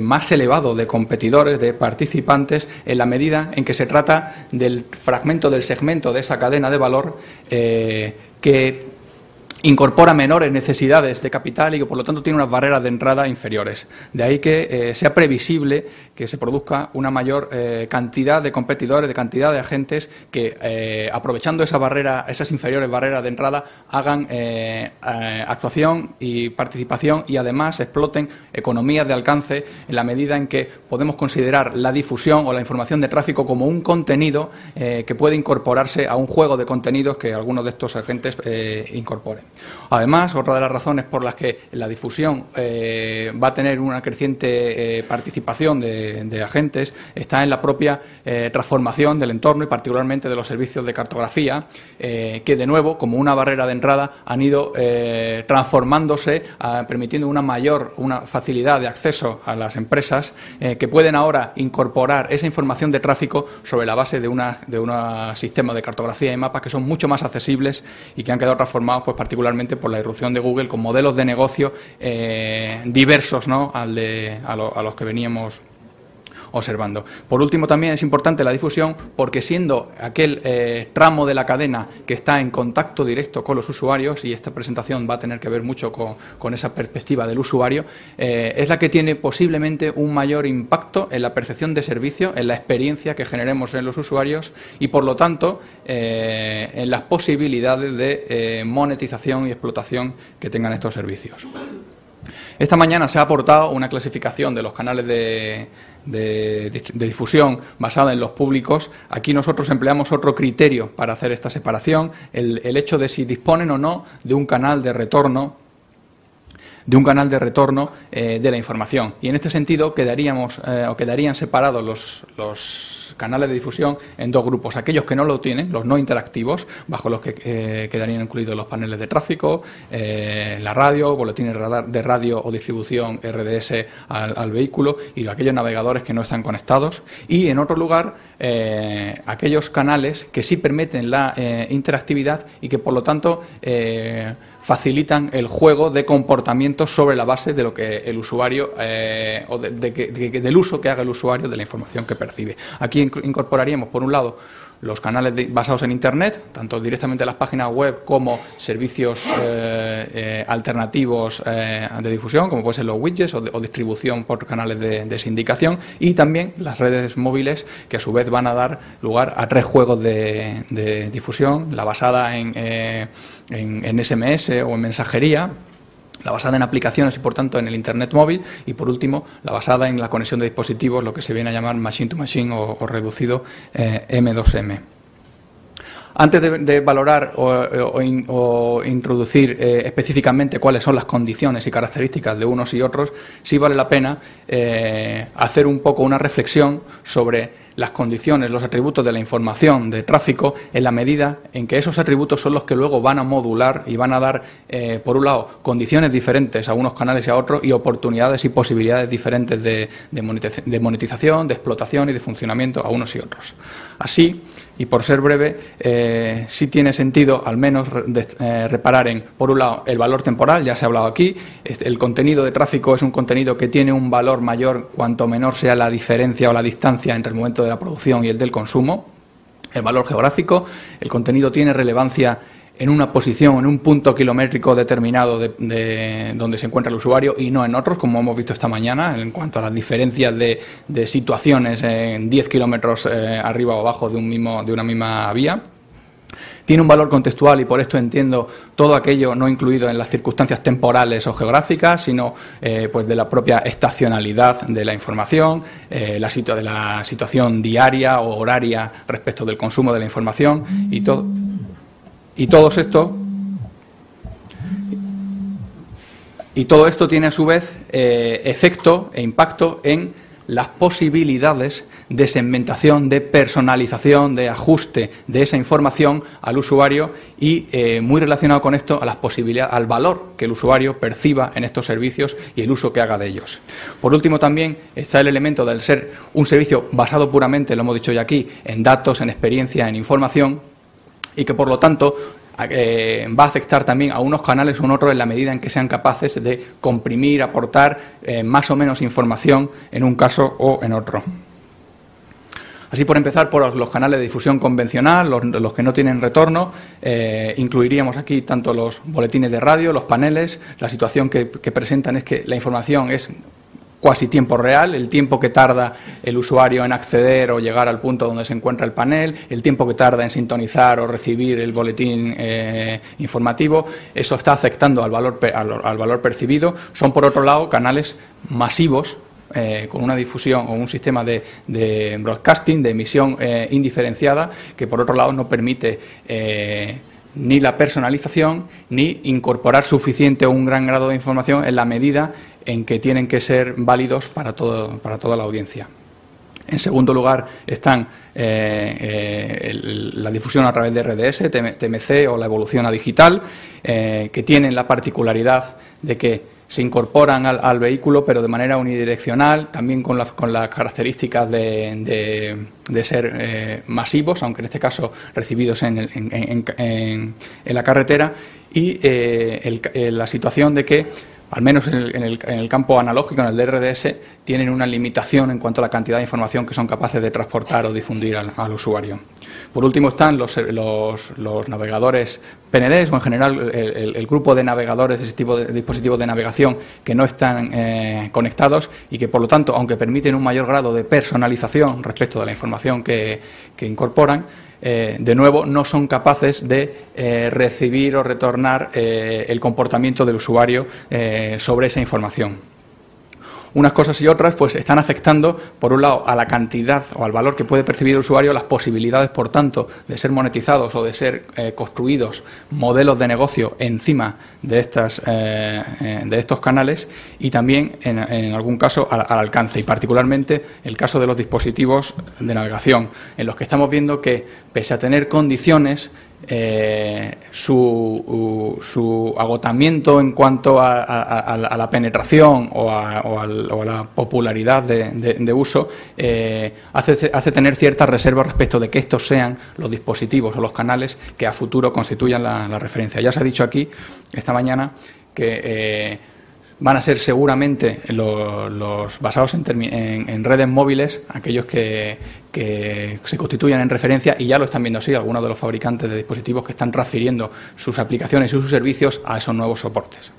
más elevado de competidores, de participantes, en la medida en que se trata del fragmento, del segmento de esa cadena de valor que incorpora menores necesidades de capital y que, por lo tanto, tiene unas barreras de entrada inferiores. De ahí que sea previsible que se produzca una mayor cantidad de competidores, de cantidad de agentes que, aprovechando esas inferiores barreras de entrada, hagan actuación y participación y, además, exploten economías de alcance en la medida en que podemos considerar la difusión o la información de tráfico como un contenido que puede incorporarse a un juego de contenidos que algunos de estos agentes incorporen. Además, otra de las razones por las que la difusión va a tener una creciente participación de agentes está en la propia transformación del entorno y particularmente de los servicios de cartografía, que de nuevo, como una barrera de entrada, han ido transformándose, permitiendo una facilidad de acceso a las empresas que pueden ahora incorporar esa información de tráfico sobre la base de un sistema de cartografía y mapas que son mucho más accesibles y que han quedado transformados, pues, particularmente por la irrupción de Google con modelos de negocio diversos, ¿no?, a los que veníamos observando. Por último, también es importante la difusión porque, siendo aquel tramo de la cadena que está en contacto directo con los usuarios, y esta presentación va a tener que ver mucho con esa perspectiva del usuario, es la que tiene posiblemente un mayor impacto en la percepción de servicio, en la experiencia que generemos en los usuarios y, por lo tanto, en las posibilidades de monetización y explotación que tengan estos servicios. Esta mañana se ha aportado una clasificación de los canales de difusión basada en los públicos. Aquí nosotros empleamos otro criterio para hacer esta separación, el hecho de si disponen o no de un canal de retorno de la información. Y en este sentido quedarían separados los canales de difusión en dos grupos: aquellos que no lo tienen, los no interactivos, bajo los que quedarían incluidos los paneles de tráfico, la radio, boletines de radio o distribución RDS al vehículo, y aquellos navegadores que no están conectados. Y en otro lugar, aquellos canales que sí permiten la interactividad y que, por lo tanto, facilitan el juego de comportamientos sobre la base de lo que el usuario o del uso que haga el usuario de la información que percibe. Aquí incorporaríamos, por un lado, los canales basados en Internet, tanto directamente en las páginas web como servicios alternativos de difusión, como pueden ser los widgets o distribución por canales de sindicación, y también las redes móviles, que a su vez van a dar lugar a tres juegos de difusión: la basada en SMS o en mensajería, la basada en aplicaciones y, por tanto, en el Internet móvil, y, por último, la basada en la conexión de dispositivos, lo que se viene a llamar Machine to Machine o reducido M2M. Antes de valorar o introducir específicamente cuáles son las condiciones y características de unos y otros, sí vale la pena hacer un poco una reflexión sobre las condiciones, los atributos de la información de tráfico, en la medida en que esos atributos son los que luego van a modular y van a dar, por un lado, condiciones diferentes a unos canales y a otros, y oportunidades y posibilidades diferentes de monetización, de explotación y de funcionamiento a unos y otros. Así, y por ser breve, sí tiene sentido al menos reparar en, por un lado, el valor temporal. Ya se ha hablado aquí. El contenido de tráfico es un contenido que tiene un valor mayor cuanto menor sea la diferencia o la distancia entre el momento de la producción y el del consumo. El valor geográfico: el contenido tiene relevancia en una posición, en un punto kilométrico determinado de donde se encuentra el usuario, y no en otros, como hemos visto esta mañana, en cuanto a las diferencias de situaciones en 10 kilómetros arriba o abajo de una misma vía. Tiene un valor contextual y por esto entiendo todo aquello no incluido en las circunstancias temporales o geográficas, sino pues de la propia estacionalidad de la información, de la situación diaria o horaria respecto del consumo de la información y todo esto tiene a su vez efecto e impacto en las posibilidades de segmentación, de personalización, de ajuste de esa información al usuario y muy relacionado con esto a las posibilidades, al valor que el usuario perciba en estos servicios y el uso que haga de ellos. Por último, también está el elemento del ser un servicio basado puramente, lo hemos dicho ya aquí, en datos, en experiencia, en información y que por lo tanto va a afectar también a unos canales o a otros en la medida en que sean capaces de comprimir, aportar más o menos información en un caso o en otro. Así, por empezar, por los canales de difusión convencional, los que no tienen retorno, incluiríamos aquí tanto los boletines de radio, los paneles. La situación que presentan es que la información es cuasi tiempo real, el tiempo que tarda el usuario en acceder o llegar al punto donde se encuentra el panel, el tiempo que tarda en sintonizar o recibir el boletín informativo, eso está afectando al valor percibido. Son, por otro lado, canales masivos, con una difusión o un sistema de broadcasting, de emisión indiferenciada, que por otro lado no permite ni la personalización ni incorporar suficiente o un gran grado de información en la medida en que tienen que ser válidos para toda la audiencia. En segundo lugar están la difusión a través de RDS, TMC o la evolución a digital, que tienen la particularidad de que se incorporan al vehículo, pero de manera unidireccional, también con las características de ser masivos, aunque en este caso recibidos en la carretera, y la situación de que, al menos en el campo analógico, en el DRDS, tienen una limitación en cuanto a la cantidad de información que son capaces de transportar o difundir al usuario. Por último están los navegadores PNDs o en general el grupo de navegadores de ese tipo de dispositivos de navegación que no están conectados y que, por lo tanto, aunque permiten un mayor grado de personalización respecto de la información que incorporan, de nuevo no son capaces de recibir o retornar el comportamiento del usuario sobre esa información. Unas cosas y otras pues están afectando, por un lado, a la cantidad o al valor que puede percibir el usuario, las posibilidades, por tanto, de ser monetizados o de ser construidos modelos de negocio encima de estos canales y también, en algún caso, al alcance, y particularmente el caso de los dispositivos de navegación, en los que estamos viendo que, pese a tener condiciones, su agotamiento en cuanto a la penetración o a la popularidad de uso hace tener ciertas reservas respecto de que estos sean los dispositivos o los canales que a futuro constituyan la referencia. Ya se ha dicho aquí esta mañana que van a ser seguramente los basados en redes móviles, aquellos que se constituyan en referencia, y ya lo están viendo así algunos de los fabricantes de dispositivos que están transfiriendo sus aplicaciones y sus servicios a esos nuevos soportes.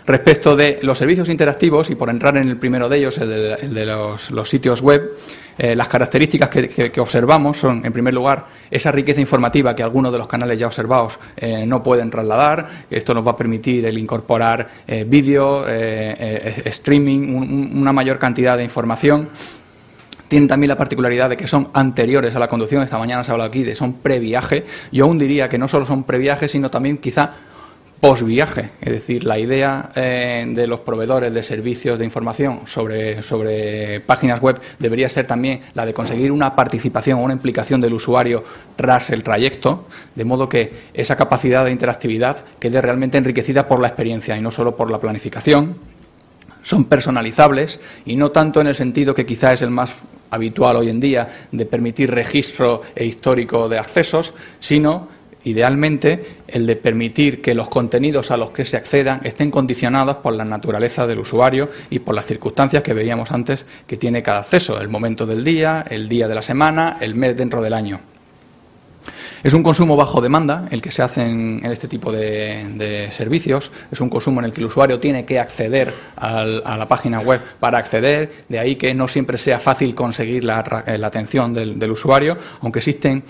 Respecto de los servicios interactivos, y por entrar en el primero de ellos, el de los sitios web, las características que observamos son, en primer lugar, esa riqueza informativa que algunos de los canales ya observados no pueden trasladar. Esto nos va a permitir el incorporar vídeo, streaming, una mayor cantidad de información. Tienen también la particularidad de que son anteriores a la conducción. Esta mañana se ha hablado aquí de son previaje. Yo aún diría que no solo son previaje, sino también quizá posviaje, es decir, la idea de los proveedores de servicios de información sobre páginas web debería ser también la de conseguir una participación o una implicación del usuario tras el trayecto, de modo que esa capacidad de interactividad quede realmente enriquecida por la experiencia y no solo por la planificación. Son personalizables y no tanto en el sentido que quizá es el más habitual hoy en día de permitir registro histórico de accesos, sino idealmente el de permitir que los contenidos a los que se accedan estén condicionados por la naturaleza del usuario y por las circunstancias que veíamos antes que tiene cada acceso, el momento del día, el día de la semana, el mes dentro del año. Es un consumo bajo demanda el que se hace en este tipo de servicios. Es un consumo en el que el usuario tiene que acceder a la página web para acceder, de ahí que no siempre sea fácil conseguir la atención del usuario, aunque existen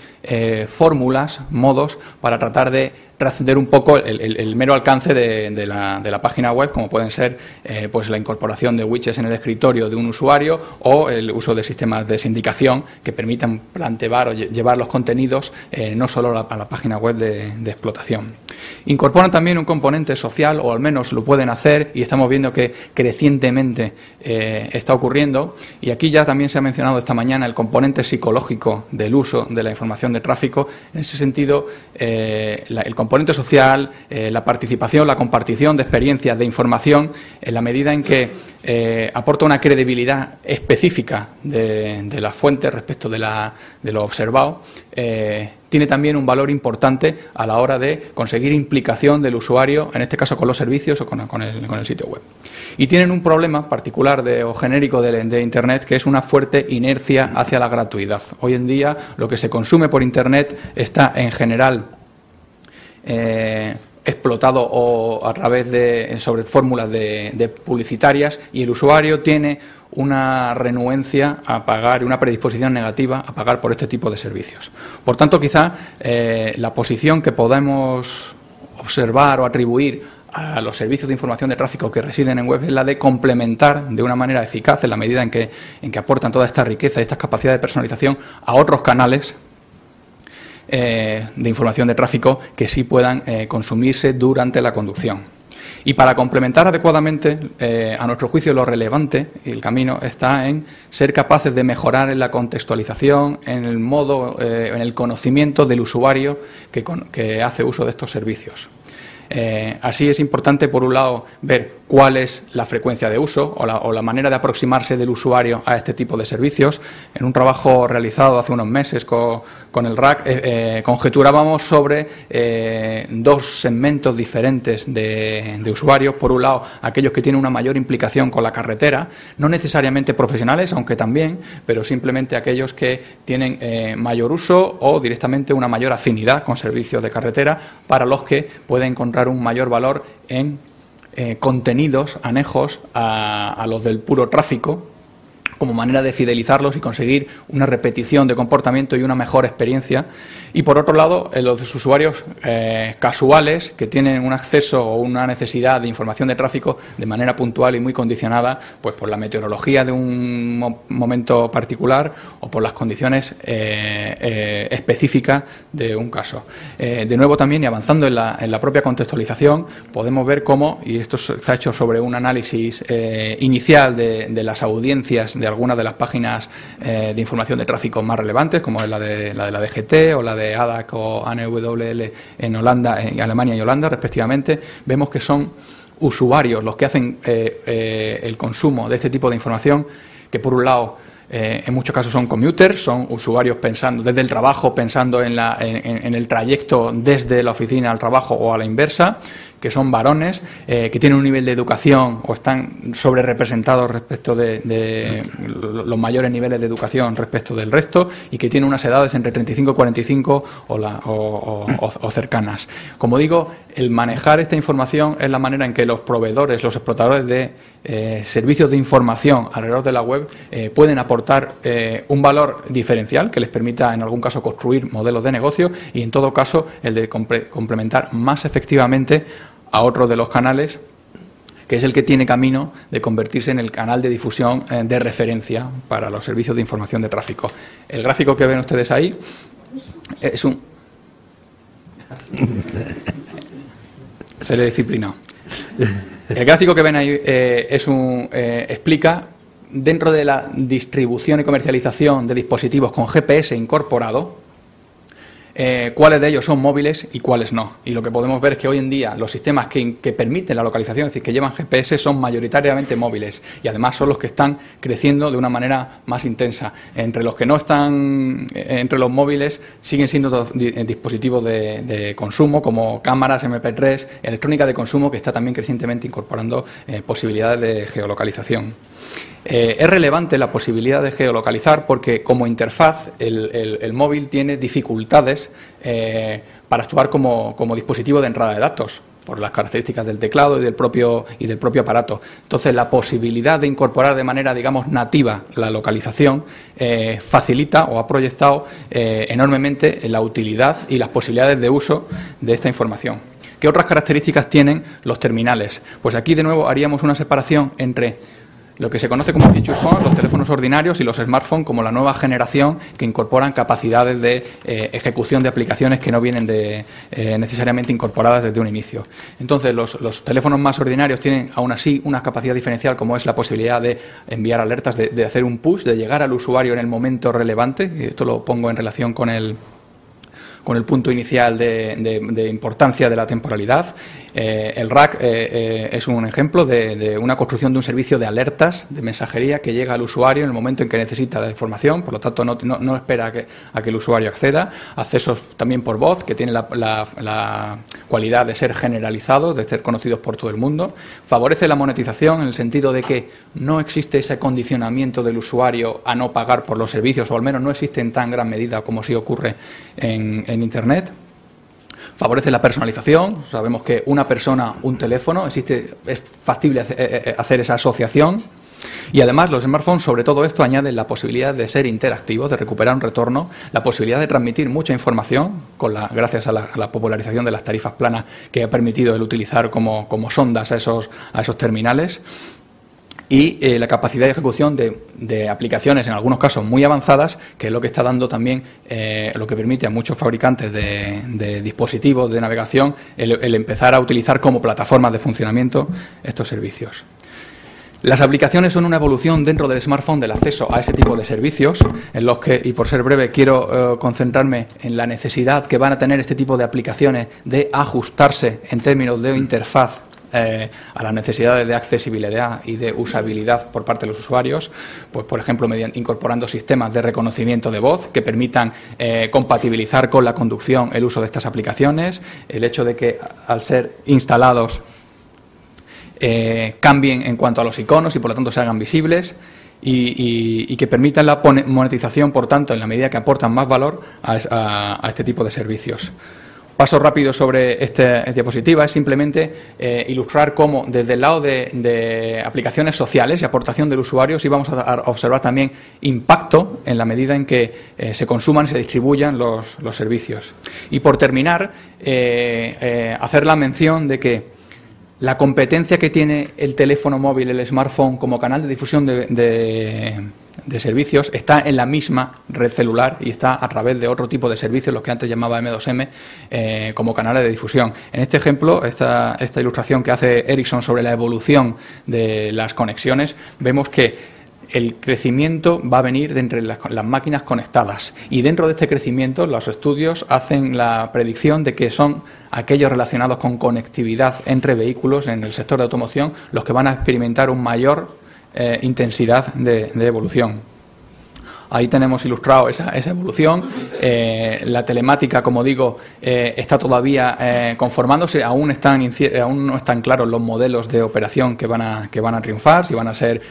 fórmulas, modos para tratar de trascender un poco el mero alcance de la página web, como pueden ser pues la incorporación de widgets en el escritorio de un usuario o el uso de sistemas de sindicación que permitan plantear o llevar los contenidos no solo a la página web de explotación. Incorporan también un componente social, o al menos lo pueden hacer, y estamos viendo que crecientemente está ocurriendo, y aquí ya también se ha mencionado esta mañana el componente psicológico del uso de la información de tráfico. En ese sentido, el componente social, la participación, la compartición de experiencias, de información, en la medida en que aporta una credibilidad específica de las fuentes respecto de lo observado, tiene también un valor importante a la hora de conseguir implicación del usuario, en este caso con los servicios o con el sitio web. Y tienen un problema particular o genérico de Internet, que es una fuerte inercia hacia la gratuidad. Hoy en día lo que se consume por Internet está en general explotado o a través sobre fórmulas de publicitarias, y el usuario tiene una renuencia a pagar, una predisposición negativa a pagar por este tipo de servicios. Por tanto, quizá la posición que podemos observar o atribuir a los servicios de información de tráfico que residen en web es la de complementar de una manera eficaz, en la medida en que aportan toda esta riqueza y estas capacidades de personalización a otros canales de información de tráfico que sí puedan consumirse durante la conducción. Y para complementar adecuadamente, a nuestro juicio, lo relevante y el camino está en ser capaces de mejorar en la contextualización, en el modo, en el conocimiento del usuario que hace uso de estos servicios. Así es importante, por un lado, ver cuál es la frecuencia de uso o la manera de aproximarse del usuario a este tipo de servicios. En un trabajo realizado hace unos meses con el RAC, conjeturábamos sobre dos segmentos diferentes de usuarios. Por un lado, aquellos que tienen una mayor implicación con la carretera, no necesariamente profesionales, aunque también, pero simplemente aquellos que tienen mayor uso o directamente una mayor afinidad con servicios de carretera, para los que pueden encontrar un mayor valor en contenidos anejos a los del puro tráfico, como manera de fidelizarlos y conseguir una repetición de comportamiento y una mejor experiencia. Y por otro lado, los usuarios casuales, que tienen un acceso o una necesidad de información de tráfico de manera puntual y muy condicionada, pues por la meteorología de un momento particular o por las condiciones específicas de un caso. De nuevo también, y avanzando en la propia contextualización, podemos ver cómo, y esto está hecho sobre un análisis inicial de las audiencias de algunas de las páginas de información de tráfico más relevantes, como es la de la DGT o la de ADAC o ANWL en Holanda, en Alemania y Holanda, respectivamente. Vemos que son usuarios los que hacen el consumo de este tipo de información, que por un lado en muchos casos son commuters, son usuarios pensando desde el trabajo, pensando en el trayecto desde la oficina al trabajo o a la inversa, que son varones, que tienen un nivel de educación o están sobre representados respecto de los mayores niveles de educación respecto del resto, y que tienen unas edades entre 35 y 45 o cercanas. Como digo, el manejar esta información es la manera en que los proveedores, los explotadores de servicios de información alrededor de la web pueden aportar un valor diferencial que les permita en algún caso construir modelos de negocio, y en todo caso el de complementar más efectivamente a otro de los canales, que es el que tiene camino de convertirse en el canal de difusión de referencia para los servicios de información de tráfico. El gráfico que ven ustedes ahí es un... Se le disciplinó. El gráfico que ven ahí explica, dentro de la distribución y comercialización de dispositivos con GPS incorporado, cuáles de ellos son móviles y cuáles no. Y lo que podemos ver es que hoy en día los sistemas que permiten la localización, es decir, que llevan GPS, son mayoritariamente móviles, y además son los que están creciendo de una manera más intensa. Entre los que no están entre los móviles siguen siendo dispositivos de consumo, como cámaras, MP3, electrónica de consumo, que está también crecientemente incorporando posibilidades de geolocalización. Es relevante la posibilidad de geolocalizar porque como interfaz el móvil tiene dificultades para actuar como dispositivo de entrada de datos, por las características del teclado y del propio aparato. Entonces, la posibilidad de incorporar de manera, digamos, nativa la localización facilita o ha proyectado enormemente la utilidad y las posibilidades de uso de esta información. ¿Qué otras características tienen los terminales? Pues aquí, de nuevo, haríamos una separación entre lo que se conoce como feature phones, los teléfonos ordinarios, y los smartphones como la nueva generación que incorporan capacidades de ejecución de aplicaciones que no vienen necesariamente incorporadas desde un inicio. Entonces, los teléfonos más ordinarios tienen aún así una capacidad diferencial, como es la posibilidad de enviar alertas, de hacer un push, de llegar al usuario en el momento relevante. Esto lo pongo en relación con el punto inicial de importancia de la temporalidad. El RAC es un ejemplo de una construcción de un servicio de alertas de mensajería que llega al usuario en el momento en que necesita la información, por lo tanto no espera a que el usuario acceda. Accesos también por voz, que tiene la cualidad de ser generalizados, de ser conocidos por todo el mundo. Favorece la monetización en el sentido de que no existe ese condicionamiento del usuario a no pagar por los servicios, o al menos no existe en tan gran medida como sí ocurre en Internet. Favorece la personalización. Sabemos que una persona, un teléfono, es factible hacer esa asociación. Y además los smartphones, sobre todo esto, añaden la posibilidad de ser interactivos, de recuperar un retorno, la posibilidad de transmitir mucha información, gracias a la popularización de las tarifas planas que ha permitido el utilizar como sondas a esos terminales. Y la capacidad de ejecución de aplicaciones, en algunos casos muy avanzadas, que es lo que está dando también, lo que permite a muchos fabricantes de dispositivos de navegación el empezar a utilizar como plataformas de funcionamiento estos servicios. Las aplicaciones son una evolución dentro del smartphone del acceso a ese tipo de servicios, en los que, y por ser breve, quiero concentrarme en la necesidad que van a tener este tipo de aplicaciones de ajustarse en términos de interfaz a las necesidades de accesibilidad y de usabilidad por parte de los usuarios, pues por ejemplo incorporando sistemas de reconocimiento de voz que permitan compatibilizar con la conducción el uso de estas aplicaciones, el hecho de que al ser instalados cambien en cuanto a los iconos y por lo tanto se hagan visibles y que permitan la monetización, por tanto, en la medida que aportan más valor a este tipo de servicios. Paso rápido sobre esta diapositiva es simplemente ilustrar cómo desde el lado de aplicaciones sociales y aportación del usuario sí vamos a observar también impacto en la medida en que se consuman y se distribuyan los servicios. Y por terminar, hacer la mención de que la competencia que tiene el teléfono móvil, el smartphone, como canal de difusión de servicios está en la misma red celular y está a través de otro tipo de servicios, los que antes llamaba M2M, como canales de difusión. En este ejemplo, esta ilustración que hace Ericsson sobre la evolución de las conexiones, vemos que el crecimiento va a venir de entre las máquinas conectadas y dentro de este crecimiento los estudios hacen la predicción de que son aquellos relacionados con conectividad entre vehículos en el sector de automoción los que van a experimentar un mayor intensidad de evolución. Ahí tenemos ilustrado esa evolución. La telemática, como digo, está todavía conformándose. Aún no están claros los modelos de operación que van a triunfar, si van a ser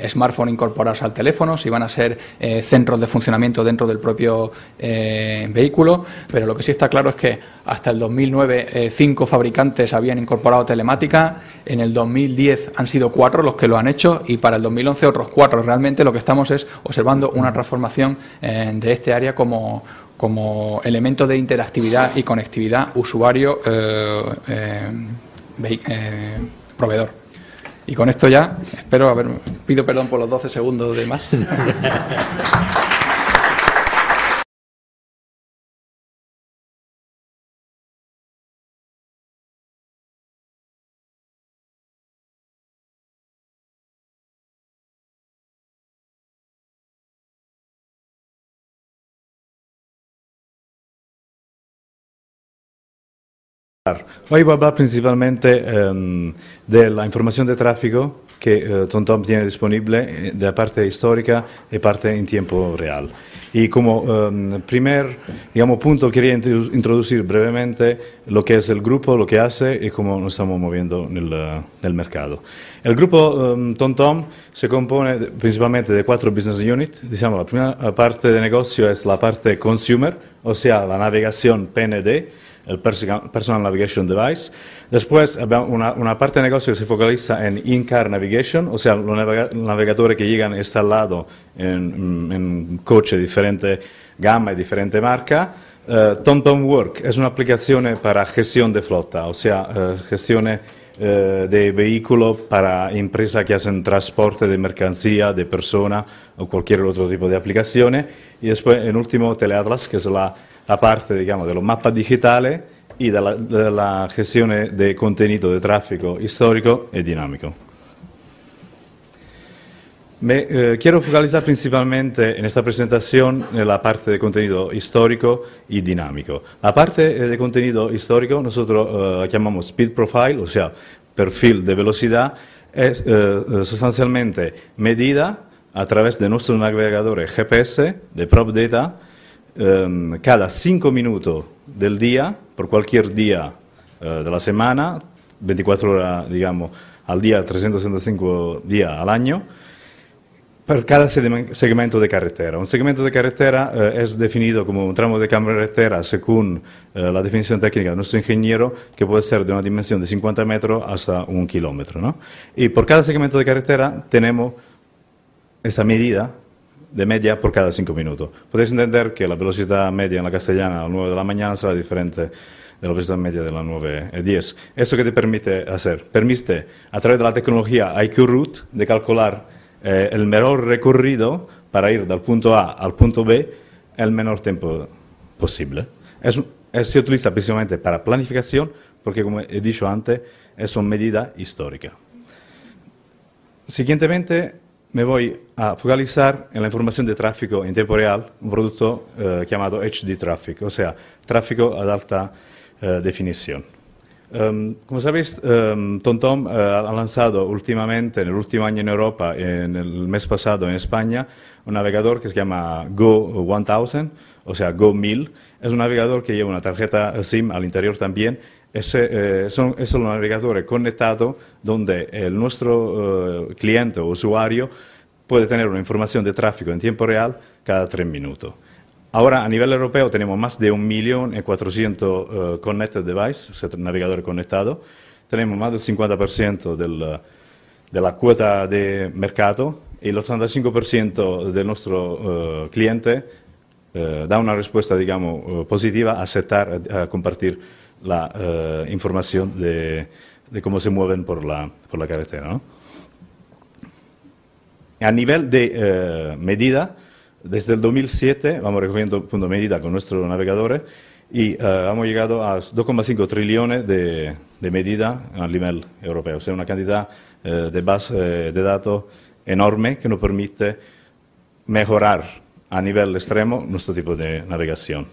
smartphones incorporados al teléfono, si van a ser centros de funcionamiento dentro del propio vehículo. Pero lo que sí está claro es que hasta el 2009 5 fabricantes habían incorporado telemática. En el 2010 han sido 4 los que lo han hecho y para el 2011 otros 4. Realmente lo que estamos es observando una transformación de este área como elemento de interactividad y conectividad usuario-proveedor. Y con esto ya pido perdón por los 12 segundos de más. Hoy voy a hablar principalmente de la información de tráfico que TomTom tiene disponible de parte histórica y parte en tiempo real. Y como primer punto quería introducir brevemente lo que es el grupo, lo que hace y cómo nos estamos moviendo en el mercado. El grupo TomTom se compone principalmente de 4 business units. La primera parte de negocio es la parte consumer, o sea, la navegación PND, el Personal Navigation Device. Después una parte de negocio que se focaliza en in-car navigation, o sea, los navegadores que llegan instalados en coche de diferente gama y diferente marca. TomTom Work es una aplicación para gestión de flota, o sea, gestión de vehículos para empresas que hacen transporte de mercancía, de persona o cualquier otro tipo de aplicaciones. Y después, en último, Teleatlas, que es la parte, de los mapas digitales y de la gestión de contenido de tráfico histórico y dinámico. Quiero focalizar principalmente en esta presentación en la parte de contenido histórico y dinámico. La parte de contenido histórico nosotros la llamamos Speed Profile, o sea, perfil de velocidad, es sustancialmente medida a través de nuestros navegadores GPS de PropData cada 5 minutos del día, por cualquier día de la semana, 24 horas, al día, 365 días al año, per cada segmento de carretera. Un segmento de carretera es definido como un tramo de carretera según la definición técnica de nuestro ingeniero, que puede ser de una dimensión de 50 metros hasta 1 kilómetro, ¿no? Y por cada segmento de carretera tenemos esta medida de media por cada 5 minutos. Podéis entender que la velocidad media en la Castellana a las 9 de la mañana será diferente de la velocidad media de las 9:10. ¿Eso qué te permite hacer? Permite, a través de la tecnología IQ Route, de calcular el mejor recorrido para ir del punto A al punto B en el menor tiempo posible. Se utiliza principalmente para planificación, porque, como he dicho antes, es una medida histórica. Siguientemente, me voy a focalizar en la información de tráfico en tiempo real, un producto llamado HD Traffic, o sea, tráfico a alta definición. Como sabéis, TomTom ha lanzado últimamente, en el último año en Europa, en el mes pasado en España, un navegador que se llama Go 1000, o sea, Go 1000. Es un navegador que lleva una tarjeta SIM al interior también. Es un navegador conectado donde nuestro cliente o usuario puede tener una información de tráfico en tiempo real cada 3 minutos. Ahora, a nivel europeo, tenemos más de 1.400.000 connected devices, o sea, navegadores conectados. Tenemos más del 50% de la cuota de mercado y el 85% de nuestro cliente da una respuesta, positiva a aceptar, a compartir la información de cómo se mueven por la carretera, ¿no? A nivel de medida, desde el 2007 vamos recogiendo puntos de medida con nuestros navegadores y hemos llegado a 2,5 trillones de medida a nivel europeo, o sea, una cantidad de base de datos enorme que nos permite mejorar a nivel extremo nuestro tipo de navegación.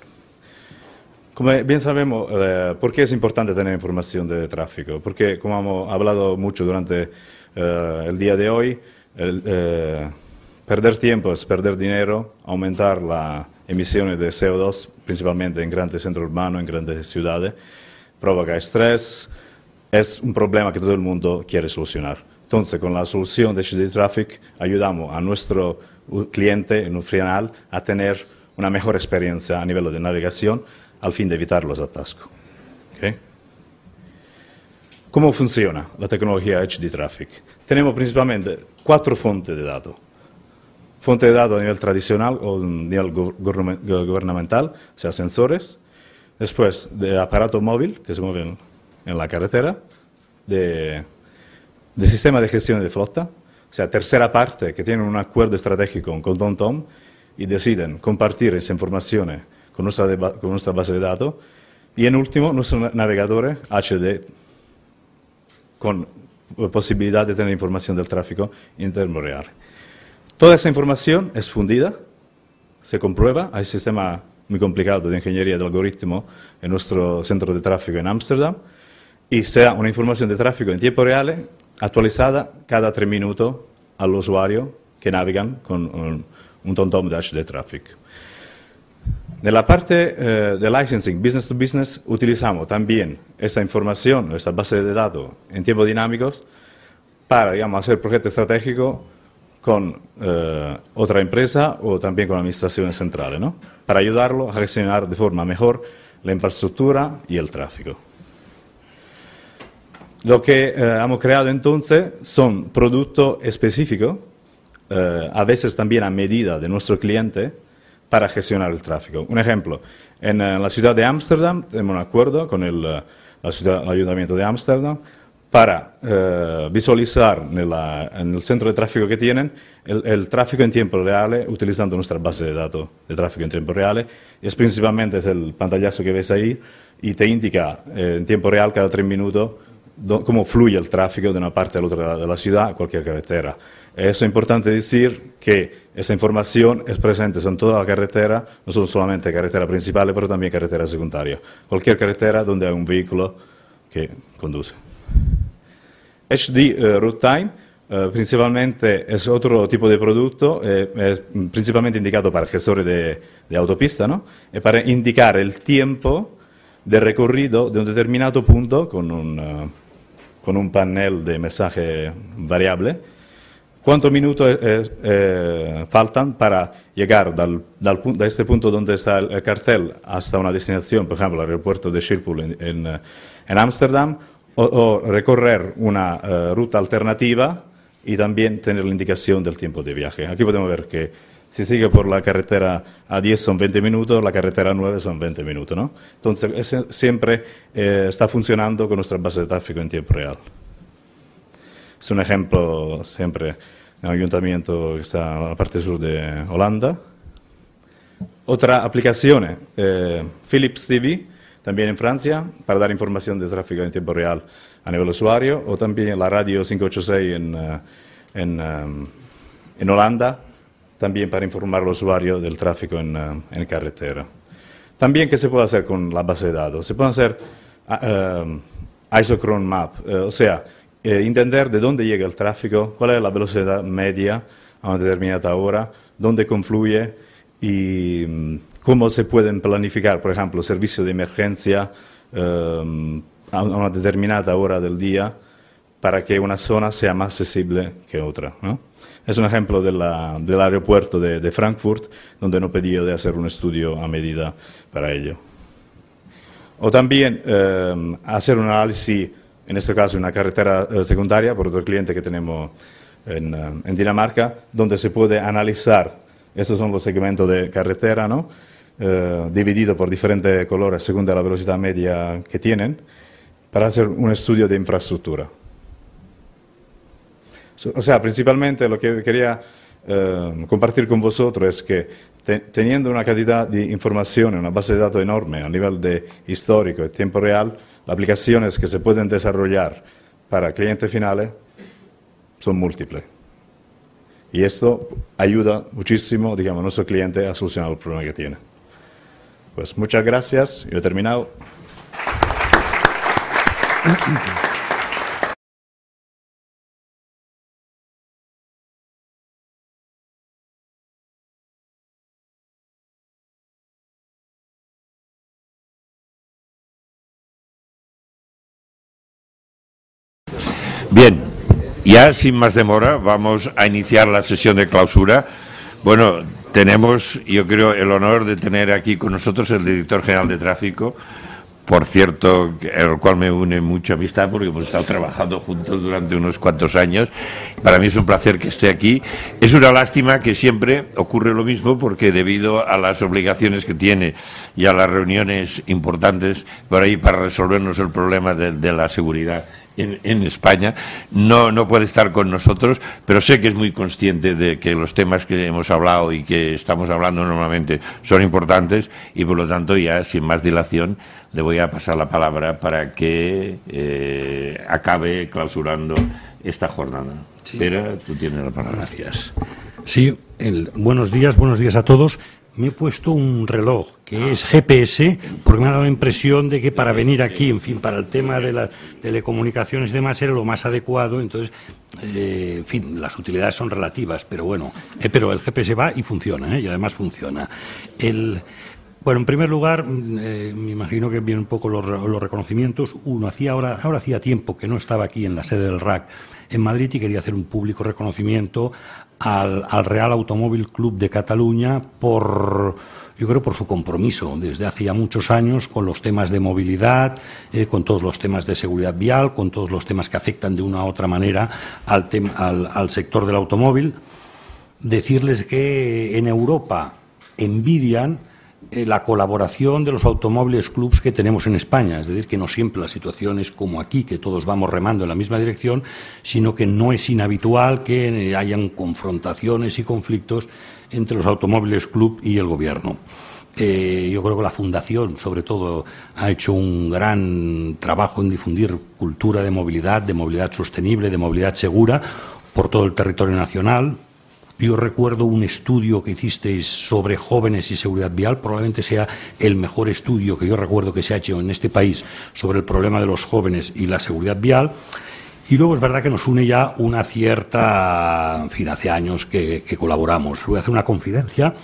Como bien sabemos, ¿por qué es importante tener información de tráfico? Porque, como hemos hablado mucho durante el día de hoy, perder tiempo es perder dinero, aumentar las emisiones de CO2, principalmente en grandes centros urbanos, en grandes ciudades, provoca estrés, es un problema que todo el mundo quiere solucionar. Entonces, con la solución de HD Traffic, ayudamos a nuestro cliente en un final a tener una mejor experiencia a nivel de navegación, al fin de evitar los atascos. ¿Okay? ¿Cómo funciona la tecnología HD Traffic? Tenemos principalmente 4 fuentes de datos. Fuente de datos a nivel tradicional o a nivel gubernamental, o sea, sensores. Después, de aparato móvil, que se mueven en la carretera. De sistema de gestión de flota, o sea, tercera parte que tienen un acuerdo estratégico con TomTom y deciden compartir esa información con nuestra base de datos. Y en último, nuestros navegadores HD con posibilidad de tener información del tráfico en tiempo real. Toda esa información es fundida, se comprueba, hay un sistema muy complicado de ingeniería de algoritmo en nuestro centro de tráfico en Ámsterdam, y sea una información de tráfico en tiempo real actualizada cada 3 minutos al usuario que navegan con un TomTom Dash de tráfico. Nella parte de licensing business to business utilizamos también esa información, esa base de datos en tiempos dinámicos para, digamos, hacer proyectos estratégicos con otra empresa o también con administraciones centrales, ¿no? Para ayudarlo a gestionar de forma mejor la infraestructura y el tráfico. Lo que hemos creado entonces son productos específicos, a veces también a medida de nuestro cliente, para gestionar el tráfico. Un ejemplo, en la ciudad de Ámsterdam tenemos un acuerdo con el Ayuntamiento de Ámsterdam para visualizar en el centro de tráfico que tienen el tráfico en tiempo real utilizando nuestra base de datos de tráfico en tiempo real. Es principalmente el pantallazo que ves ahí y te indica en tiempo real cada 3 minutos cómo fluye el tráfico de una parte a la otra de la ciudad a cualquier carretera. Es importante decir que esa información es presente en toda la carretera, no solamente carretera principal, pero también carretera secundaria. Cualquier carretera donde hay un vehículo que conduce. HD Route Time principalmente es otro tipo de producto, es principalmente indicado para gestores de autopista, ¿no? Es para indicar el tiempo de recorrido de un determinado punto con un panel de mensaje variable. ¿Cuántos minutos faltan para llegar de este punto donde está el cartel hasta una destinación, por ejemplo, el aeropuerto de Schiphol en Ámsterdam, o recorrer una ruta alternativa y también tener la indicación del tiempo de viaje? Aquí podemos ver que si sigue por la carretera A10 son 20 minutos, la carretera 9 son 20 minutos, ¿no? Entonces, siempre está funcionando con nuestra base de tráfico en tiempo real. Es un ejemplo siempre en un ayuntamiento que está en la parte sur de Holanda. Otra aplicación, Philips TV, también en Francia, para dar información de tráfico en tiempo real a nivel usuario, o también la radio 586 en Holanda, también para informar al usuario del tráfico en carretera. También, ¿qué se puede hacer con la base de datos? Se puede hacer isochrone map, o sea, entender de dónde llega el tráfico, cuál es la velocidad media a una determinada hora, dónde confluye y cómo se pueden planificar, por ejemplo, servicios de emergencia a una determinada hora del día para que una zona sea más accesible que otra, ¿no? Es un ejemplo del aeropuerto de Frankfurt, donde nos pedí de hacer un estudio a medida para ello. O también hacer un análisis, en este caso una carretera secundaria, por otro cliente que tenemos en Dinamarca, donde se puede analizar, estos son los segmentos de carretera, ¿no? Dividido por diferentes colores según la velocidad media que tienen, para hacer un estudio de infraestructura. O sea, principalmente lo que quería compartir con vosotros es que teniendo una cantidad de información en una base de datos enorme a nivel de histórico y tiempo real, las aplicaciones que se pueden desarrollar para clientes finales son múltiples. Y esto ayuda muchísimo, digamos, a nuestro cliente a solucionar el problema que tiene. Pues muchas gracias, yo he terminado. Bien, ya sin más demora vamos a iniciar la sesión de clausura. Bueno, tenemos, yo creo, el honor de tener aquí con nosotros el director general de tráfico, por cierto, el cual me une mucha amistad porque hemos estado trabajando juntos durante unos cuantos años. Para mí es un placer que esté aquí. Es una lástima que siempre ocurre lo mismo porque debido a las obligaciones que tiene y a las reuniones importantes por ahí para resolvernos el problema de la seguridad en España, no puede estar con nosotros, pero sé que es muy consciente de que los temas que hemos hablado y que estamos hablando normalmente son importantes y por lo tanto ya sin más dilación le voy a pasar la palabra para que acabe clausurando esta jornada. Sí. Pere, tú tienes la palabra. Gracias. Sí, buenos días a todos. me he puesto un reloj que es GPS, porque me ha dado la impresión de que para venir aquí, en fin, para el tema de las telecomunicaciones y demás era lo más adecuado. Entonces, en fin, las utilidades son relativas, pero bueno, pero el GPS va y funciona, y además funciona. Bueno, en primer lugar, me imagino que vienen un poco los reconocimientos. Uno, ahora hacía tiempo que no estaba aquí en la sede del RAC en Madrid y quería hacer un público reconocimiento al Real Automóvil Club de Cataluña yo creo por su compromiso desde hace ya muchos años con los temas de movilidad, con todos los temas de seguridad vial, con todos los temas que afectan de una u otra manera al sector del automóvil. Decirles que en Europa envidian la colaboración de los automóviles clubs que tenemos en España, es decir, que no siempre la situación es como aquí, que todos vamos remando en la misma dirección, sino que no es inhabitual que hayan confrontaciones y conflictos entre los automóviles club y el gobierno. Yo creo que la Fundación, sobre todo, ha hecho un gran trabajo en difundir cultura de movilidad sostenible, de movilidad segura por todo el territorio nacional. Yo recuerdo un estudio que hicisteis sobre jóvenes y seguridad vial, probablemente sea el mejor estudio que yo recuerdo que se ha hecho en este país sobre el problema de los jóvenes y la seguridad vial. Y luego es verdad que nos une ya una cierta, en fin, hace años que colaboramos. Voy a hacer una confidencia.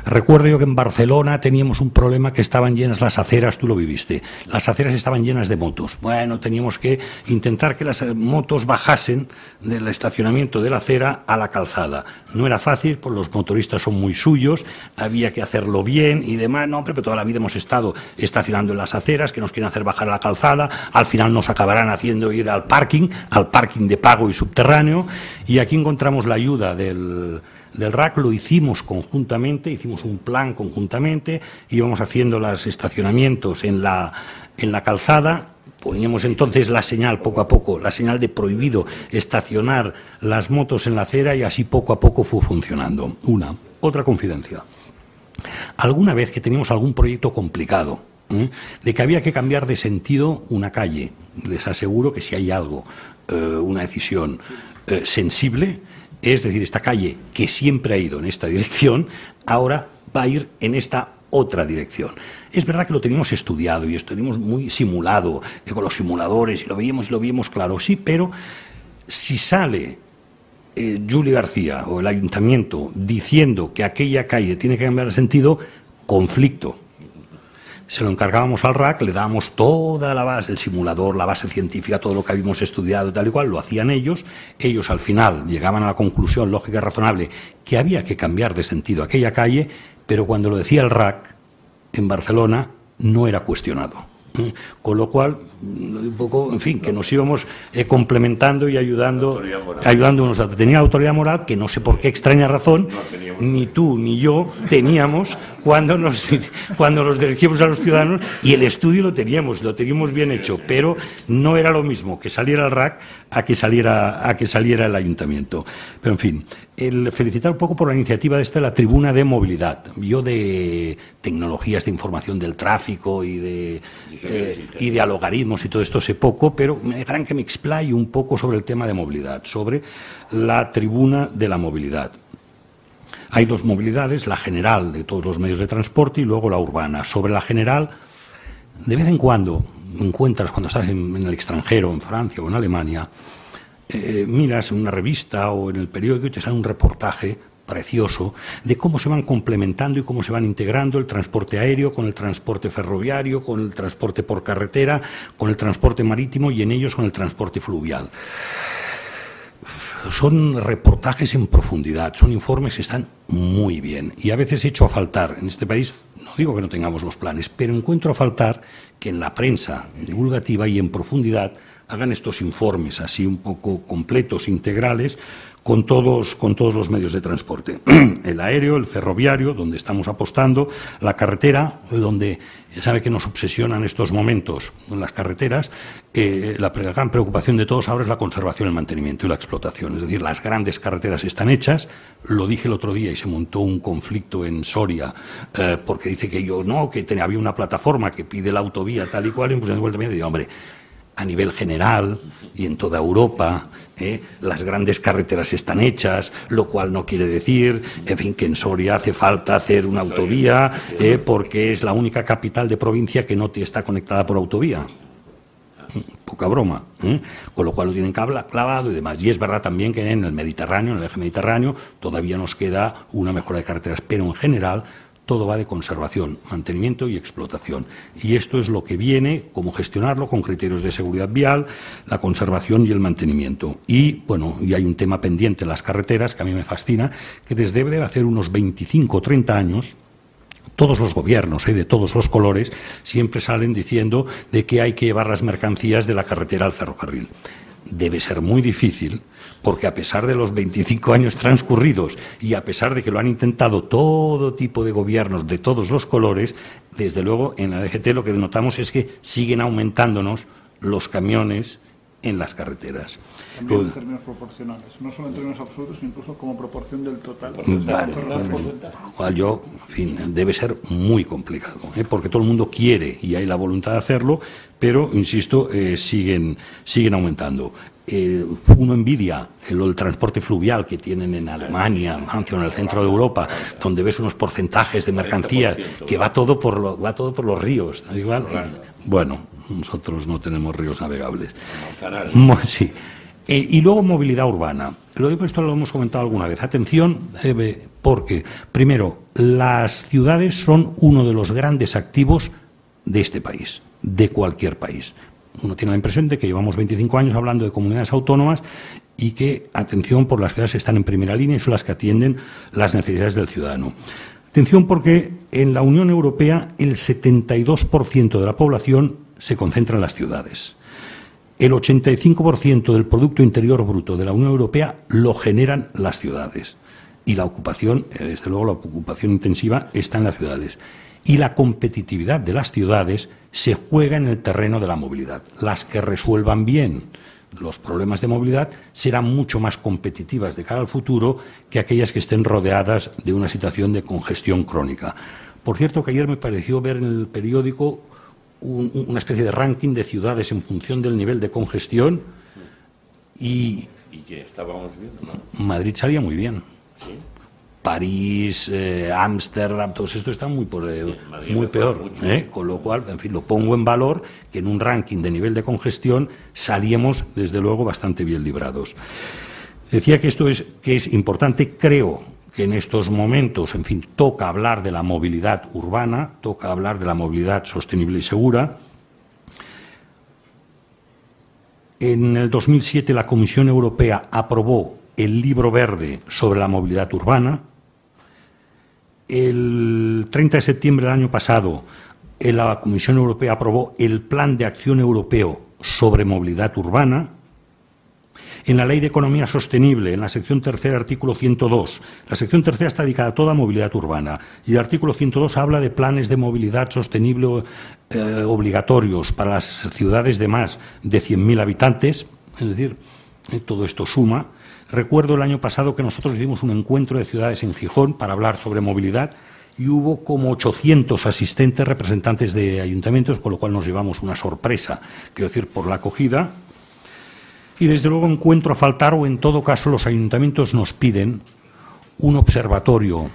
Recuerdo yo que en Barcelona teníamos un problema que estaban llenas las aceras, tú lo viviste, las aceras estaban llenas de motos. Bueno, teníamos que intentar que las motos bajasen del estacionamiento de la acera a la calzada. No era fácil, pues los motoristas son muy suyos, había que hacerlo bien y demás. No, pero toda la vida hemos estado estacionando en las aceras, que nos quieren hacer bajar a la calzada, al final nos acabarán haciendo ir al parking de pago y subterráneo, y aquí encontramos la ayuda del RAC. Lo hicimos conjuntamente, hicimos un plan conjuntamente, íbamos haciendo los estacionamientos en la calzada, poníamos entonces la señal poco a poco, la señal de prohibido estacionar las motos en la acera, y así poco a poco fue funcionando. Otra confidencia. Alguna vez que teníamos algún proyecto complicado, de que había que cambiar de sentido una calle, les aseguro que si hay algo, una decisión sensible, es decir, esta calle que siempre ha ido en esta dirección, ahora va a ir en esta otra dirección. Es verdad que lo teníamos estudiado y esto teníamos muy simulado con los simuladores, y lo veíamos claro, sí, pero si sale Juli García o el ayuntamiento diciendo que aquella calle tiene que cambiar de sentido, conflicto. Se lo encargábamos al RAC, le dábamos toda la base, el simulador, la base científica, todo lo que habíamos estudiado y tal y cual, lo hacían ellos al final llegaban a la conclusión lógica y razonable que había que cambiar de sentido aquella calle, pero cuando lo decía el RAC en Barcelona no era cuestionado. Con lo cual, un poco, en fin, que nos íbamos complementando y ayudando unos a otros. Tenía autoridad moral que no sé por qué extraña razón, ni tú ni yo teníamos cuando nos dirigimos a los ciudadanos, y el estudio lo teníamos bien hecho, pero no era lo mismo que saliera el RAC a que saliera el ayuntamiento. Pero en fin, felicitar un poco por la iniciativa de la tribuna de movilidad. Yo de tecnologías de información del tráfico y de logaritmos y todo esto sé poco, pero me dejarán que me explaye un poco sobre el tema de movilidad, sobre la tribuna de la movilidad. Hay dos movilidades, la general de todos los medios de transporte y luego la urbana. Sobre la general, de vez en cuando encuentras, cuando estás en el extranjero, en Francia o en Alemania, miras en una revista o en el periódico y te sale un reportaje precioso de cómo se van complementando y cómo se van integrando el transporte aéreo con el transporte ferroviario, con el transporte por carretera, con el transporte marítimo y en ellos con el transporte fluvial. Son reportajes en profundidad, son informes que están muy bien, y a veces echo a faltar en este país, no digo que no tengamos los planes, pero encuentro a faltar que en la prensa divulgativa y en profundidad hagan estos informes así un poco completos, integrales, con todos los medios de transporte. El aéreo, el ferroviario, donde estamos apostando, la carretera, donde sabe que nos obsesionan estos momentos en las carreteras, la gran preocupación de todos ahora es la conservación, el mantenimiento y la explotación. Es decir, las grandes carreteras están hechas, lo dije el otro día y se montó un conflicto en Soria, porque dice que había una plataforma que pide la autovía tal y cual, y pues de vuelta me digo, hombre, a nivel general y en toda Europa, las grandes carreteras están hechas, lo cual no quiere decir, en fin, que en Soria hace falta hacer una autovía, porque es la única capital de provincia que no está conectada por autovía. Poca broma, con lo cual lo tienen clavado y demás. Y es verdad también que en el Mediterráneo, en el eje mediterráneo, todavía nos queda una mejora de carreteras, pero en general todo va de conservación, mantenimiento y explotación. Y esto es lo que viene, cómo gestionarlo con criterios de seguridad vial, la conservación y el mantenimiento. Y, bueno, y hay un tema pendiente en las carreteras que a mí me fascina, que desde debe hacer unos 25 o 30 años, todos los gobiernos, de todos los colores, siempre salen diciendo de que hay que llevar las mercancías de la carretera al ferrocarril. Debe ser muy difícil, porque a pesar de los 25 años transcurridos y a pesar de que lo han intentado todo tipo de gobiernos de todos los colores, desde luego en la DGT lo que notamos es que siguen aumentándonos los camiones en las carreteras. También en términos proporcionales, no solo en términos absolutos, sino incluso como proporción del total. Vale, lo cual yo, en fin, debe ser muy complicado, porque todo el mundo quiere y hay la voluntad de hacerlo, pero, insisto, siguen aumentando. Uno envidia el transporte fluvial que tienen en Alemania, en Francia o en el centro de Europa, donde ves unos porcentajes de mercancías que va todo por los ríos. Igual, bueno, nosotros no tenemos ríos navegables. Sí. Y luego movilidad urbana. Lo digo, esto lo hemos comentado alguna vez. Atención, porque, primero, las ciudades son uno de los grandes activos de este país, de cualquier país. Uno tiene la impresión de que llevamos 25 años hablando de comunidades autónomas y que, atención, por las ciudades están en primera línea y son las que atienden las necesidades del ciudadano. Atención, porque en la Unión Europea el 72% de la población se concentra en las ciudades. El 85% del Producto Interior Bruto de la Unión Europea lo generan las ciudades. Y la ocupación, desde luego la ocupación intensiva, está en las ciudades. Y la competitividad de las ciudades se juega en el terreno de la movilidad. Las que resuelvan bien los problemas de movilidad serán mucho más competitivas de cara al futuro que aquellas que estén rodeadas de una situación de congestión crónica. Por cierto, que ayer me pareció ver en el periódico una especie de ranking de ciudades en función del nivel de congestión y que estábamos viendo, ¿no? Madrid salía muy bien. ¿Sí? París, Ámsterdam, todo esto está muy peor. Con lo cual, en fin, lo pongo en valor que en un ranking de nivel de congestión salíamos, desde luego, bastante bien librados. Decía que esto es importante, creo que en estos momentos, en fin, toca hablar de la movilidad urbana, toca hablar de la movilidad sostenible y segura. En el 2007 la Comisión Europea aprobó el Libro Verde sobre la movilidad urbana. El 30 de septiembre del año pasado la Comisión Europea aprobó el Plan de Acción Europeo sobre Movilidad Urbana. En la Ley de Economía Sostenible, en la sección tercera, artículo 102, la sección tercera está dedicada a toda movilidad urbana y el artículo 102 habla de planes de movilidad sostenible obligatorios para las ciudades de más de 100.000 habitantes, es decir, todo esto suma. Recuerdo el año pasado que nosotros hicimos un encuentro de ciudades en Gijón para hablar sobre movilidad y hubo como 800 asistentes, representantes de ayuntamientos, con lo cual nos llevamos una sorpresa, quiero decir, por la acogida. Y desde luego encuentro a faltar, o en todo caso los ayuntamientos nos piden un observatorio,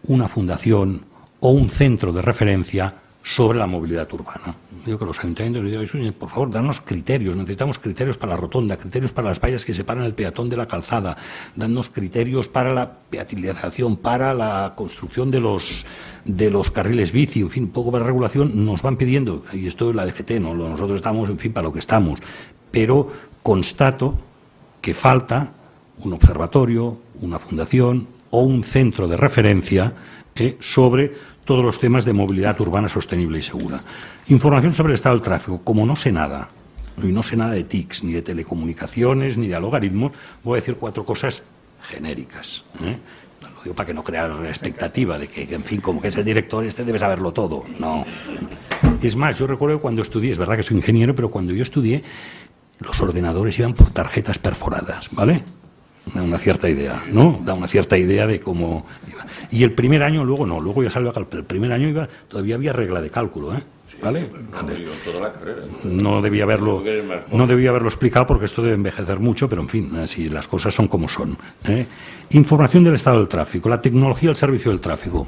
una fundación o un centro de referencia sobre la movilidad urbana. Digo que los ayuntamientos les digo, por favor, danos criterios, necesitamos criterios para la rotonda, criterios para las vallas que separan el peatón de la calzada, danos criterios para la peatonalización, para la construcción de los carriles bici, en fin, un poco para la regulación, nos van pidiendo, y esto es la DGT, ¿no? Nosotros estamos, en fin, para lo que estamos, pero constato que falta un observatorio, una fundación o un centro de referencia sobre todos los temas de movilidad urbana sostenible y segura. Información sobre el estado del tráfico. Como no sé nada, y no sé nada de TICs, ni de telecomunicaciones, ni de logaritmos, voy a decir 4 cosas genéricas. Lo digo para que no crear la expectativa de que, en fin, como que es el director, debe saberlo todo. No. Es más, yo recuerdo que cuando estudié, es verdad que soy ingeniero, pero cuando yo estudié, los ordenadores iban por tarjetas perforadas, ¿vale? Da una cierta idea, ¿no? Da una cierta idea de cómo iba. Y el primer año, luego no, luego ya salió acá, el primer año todavía había regla de cálculo, ¿eh? Sí. ¿vale? Toda la carrera. No debía haberlo explicado porque esto debe envejecer mucho, pero en fin, así las cosas son como son. Información del estado del tráfico, la tecnología al servicio del tráfico.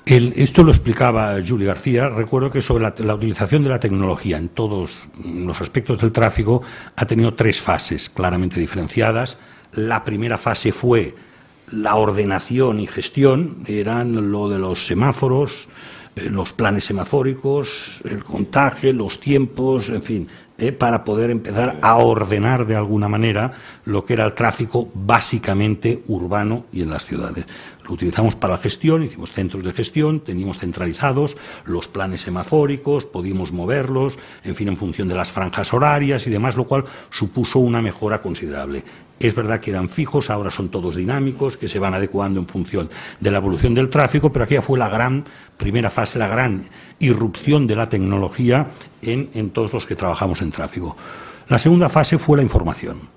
Esto lo explicaba Juli García. Recuerdo que sobre la utilización de la tecnología en todos los aspectos del tráfico ha tenido 3 fases claramente diferenciadas. La primera fase fue la ordenación y gestión, eran lo de los semáforos, los planes semafóricos, el contaje, los tiempos, en fin, para poder empezar a ordenar de alguna manera lo que era el tráfico básicamente urbano y en las ciudades. Lo utilizamos para la gestión, hicimos centros de gestión, teníamos centralizados los planes semafóricos, podíamos moverlos, en fin, en función de las franjas horarias y demás, lo cual supuso una mejora considerable. Es verdad que eran fijos, ahora son todos dinámicos, que se van adecuando en función de la evolución del tráfico, pero aquella fue la gran primera fase, la gran irrupción de la tecnología en todos los que trabajamos en tráfico. La segunda fase fue la información.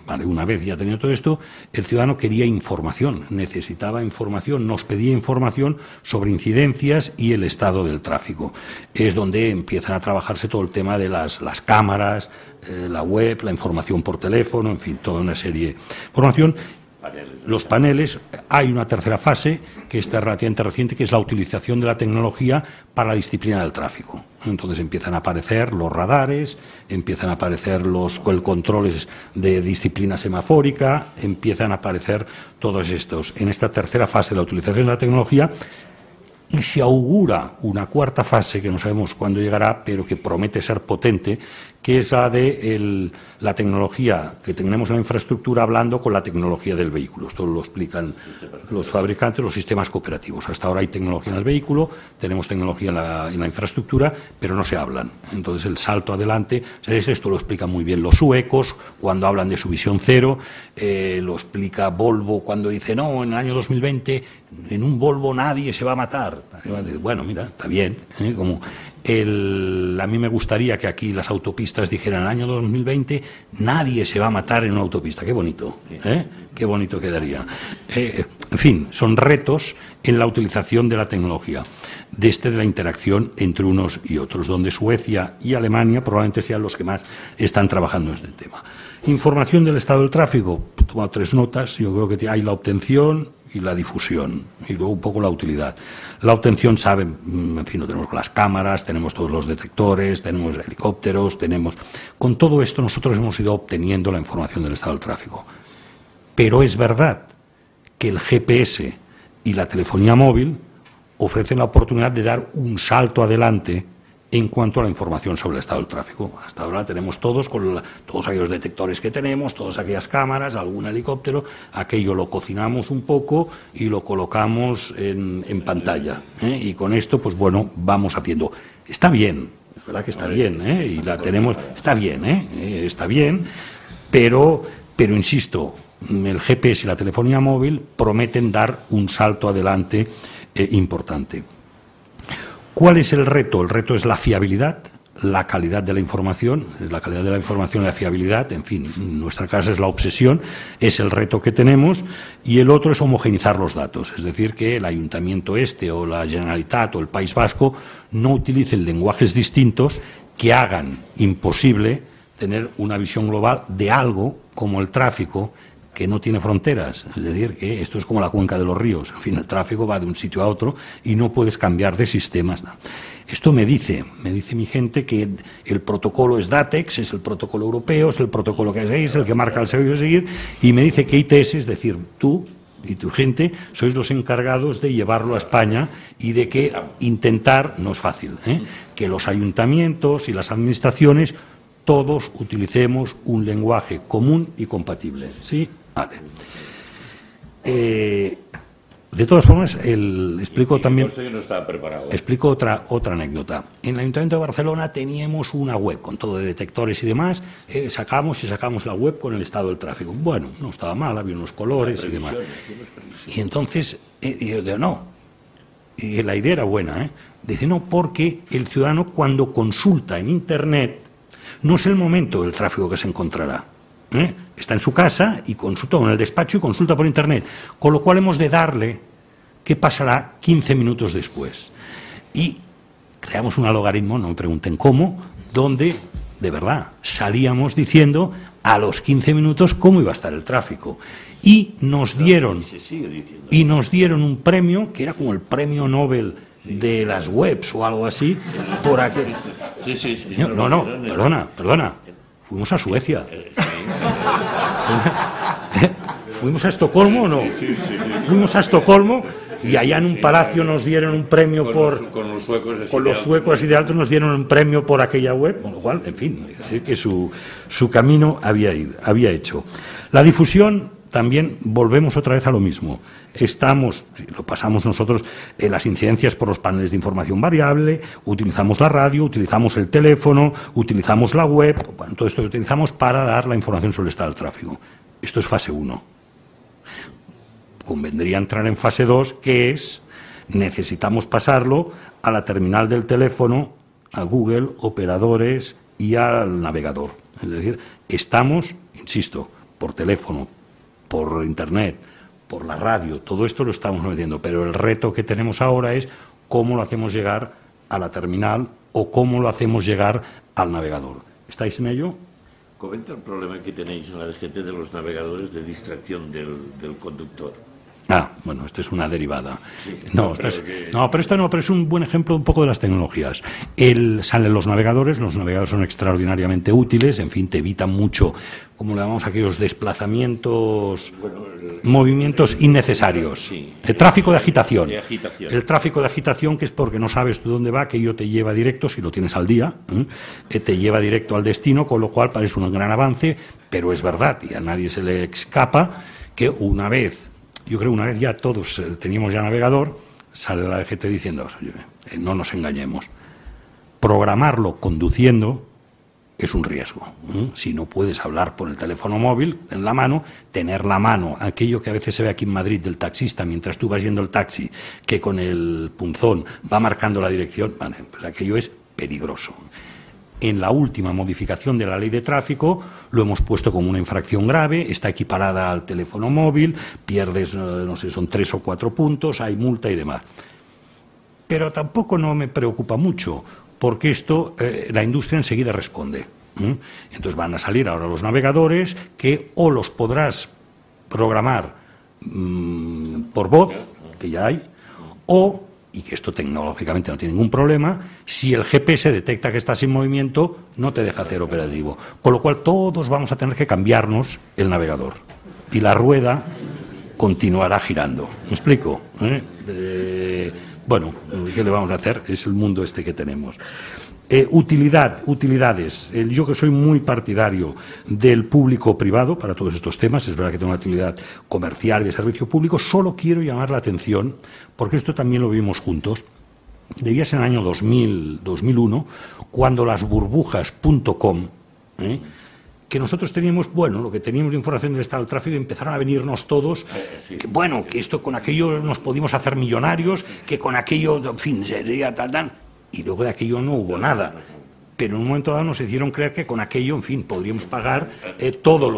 Vale, una vez ya tenido todo esto, el ciudadano quería información, necesitaba información, nos pedía información sobre incidencias y el estado del tráfico. Es donde empiezan a trabajarse todo el tema de las cámaras, la web, la información por teléfono, en fin, toda una serie de información. Los paneles, hay una tercera fase que está relativamente reciente, que es la utilización de la tecnología para la disciplina del tráfico. Entonces empiezan a aparecer los radares, empiezan a aparecer los controles de disciplina semafórica, empiezan a aparecer todos estos. En esta tercera fase de la utilización de la tecnología, y se augura una cuarta fase que no sabemos cuándo llegará, pero que promete ser potente, que es la de la tecnología que tenemos en la infraestructura hablando con la tecnología del vehículo. Esto lo explican los fabricantes, los sistemas cooperativos. Hasta ahora hay tecnología en el vehículo, tenemos tecnología en la infraestructura, pero no se hablan. Entonces el salto adelante, esto lo explican muy bien los suecos cuando hablan de su visión cero, lo explica Volvo cuando dice, no, en el año 2020 en un Volvo nadie se va a matar. Bueno, mira, está bien, como a mí me gustaría que aquí las autopistas dijeran en el año 2020 nadie se va a matar en una autopista. Qué bonito, qué bonito quedaría. En fin, son retos en la utilización de la tecnología, de la interacción entre unos y otros, donde Suecia y Alemania probablemente sean los que más están trabajando en este tema. Información del estado del tráfico, he tomado 3 notas, yo creo que hay la obtención y la difusión, y luego un poco la utilidad. La obtención, saben, en fin, lo tenemos con las cámaras, tenemos todos los detectores, tenemos helicópteros, con todo esto nosotros hemos ido obteniendo la información del estado del tráfico. Pero es verdad que el GPS y la telefonía móvil ofrecen la oportunidad de dar un salto adelante en cuanto a la información sobre el estado del tráfico. Hasta ahora tenemos todos, con todos aquellos detectores que tenemos, todas aquellas cámaras, algún helicóptero, aquello lo cocinamos un poco y lo colocamos en pantalla. Y con esto, pues bueno, vamos haciendo. Está bien, es verdad que está bien, y la tenemos, está bien, está bien, pero insisto, el GPS y la telefonía móvil prometen dar un salto adelante importante. ¿Cuál es el reto? El reto es la fiabilidad, la calidad de la información, y la fiabilidad, en fin, en nuestra casa es la obsesión, es el reto que tenemos, y el otro es homogeneizar los datos, es decir, que el Ayuntamiento o la Generalitat o el País Vasco no utilicen lenguajes distintos que hagan imposible tener una visión global de algo como el tráfico, que no tiene fronteras, es decir, que esto es como la cuenca de los ríos, en fin, el tráfico va de un sitio a otro y no puedes cambiar de sistemas. Esto me dice mi gente que el protocolo es DATEX, es el protocolo europeo, es el protocolo que es el que marca el servicio de seguir, y me dice que ITS, es decir, tú y tu gente, sois los encargados de llevarlo a España y de que intentar, no es fácil, que los ayuntamientos y las administraciones todos utilicemos un lenguaje común y compatible, ¿sí? Vale. De todas formas, explico también. No estaba preparado. Explico otra anécdota. En el Ayuntamiento de Barcelona teníamos una web con todo de detectores y demás. Sacamos la web con el estado del tráfico. Bueno, no estaba mal, había unos colores y demás. Y entonces, yo no. Y la idea era buena, Dice, no, porque el ciudadano cuando consulta en Internet no es el momento del tráfico que se encontrará. Está en su casa y consulta en el despacho y consulta por Internet. Con lo cual hemos de darle qué pasará 15 minutos después. Y creamos un logaritmo, no me pregunten cómo, donde, de verdad, salíamos diciendo a los 15 minutos cómo iba a estar el tráfico. Y nos dieron un premio, que era como el premio Nobel de las webs o algo así, por aquel... No, perdona. Fuimos a Suecia. ¿Fuimos a Estocolmo o no? Fuimos a Estocolmo y allá en un palacio nos dieron un premio con los suecos y de alto nos dieron un premio por aquella web, con lo cual, en fin, es decir que su camino había hecho. La difusión, también volvemos otra vez a lo mismo. Lo pasamos nosotros en las incidencias por los paneles de información variable, utilizamos la radio, utilizamos el teléfono, utilizamos la web, bueno, todo esto lo utilizamos para dar la información sobre el estado del tráfico. Esto es fase 1. Convendría entrar en fase 2, que es, necesitamos pasarlo a la terminal del teléfono, a Google, operadores y al navegador. Es decir, estamos, insisto, por teléfono, por Internet, por la radio, todo esto lo estamos metiendo, pero el reto que tenemos ahora es cómo lo hacemos llegar a la terminal o cómo lo hacemos llegar al navegador. ¿Estáis en ello? Comenta el problema que tenéis en la DGT de los navegadores de distracción del conductor. Bueno, esto es una derivada. Pero es un buen ejemplo un poco de las tecnologías. Salen los navegadores son extraordinariamente útiles, en fin, te evitan mucho, como le llamamos aquellos desplazamientos, movimientos innecesarios. El tráfico de agitación. El tráfico de agitación, que es porque no sabes tú dónde va, aquello te lleva directo, si lo tienes al día, te lleva directo al destino, con lo cual parece un gran avance, pero es verdad, y a nadie se le escapa, que una vez ya todos teníamos ya navegador, sale la DGT diciendo, oye, no nos engañemos, programarlo conduciendo es un riesgo. Si no puedes hablar por el teléfono móvil en la mano, tener la mano, aquello que a veces se ve aquí en Madrid del taxista mientras tú vas yendo el taxi, que con el punzón va marcando la dirección, vale, pues aquello es peligroso. En la última modificación de la ley de tráfico lo hemos puesto como una infracción grave, está equiparada al teléfono móvil, pierdes, no sé, son 3 o 4 puntos, hay multa y demás. Pero tampoco no me preocupa mucho, porque esto la industria enseguida responde. Entonces van a salir ahora los navegadores que o los podrás programar por voz, que ya hay, y que esto tecnológicamente no tiene ningún problema, si el GPS detecta que estás en movimiento, no te deja hacer operativo. Con lo cual todos vamos a tener que cambiarnos el navegador. Y la rueda continuará girando. ¿Me explico? Bueno, ¿qué le vamos a hacer? Es el mundo este que tenemos. Utilidades. Yo que soy muy partidario del público-privado para todos estos temas, es verdad que tengo una utilidad comercial y de servicio público, solo quiero llamar la atención, porque esto también lo vimos juntos, debía ser en el año 2001, cuando las burbujas.com, que nosotros teníamos, lo que teníamos de información del estado del tráfico, empezaron a venirnos todos, que esto con aquello nos podíamos hacer millonarios, que con aquello, en fin, sería tal. Y luego de aquello no hubo nada. Pero en un momento dado nos hicieron creer que con aquello, en fin, podríamos pagar todos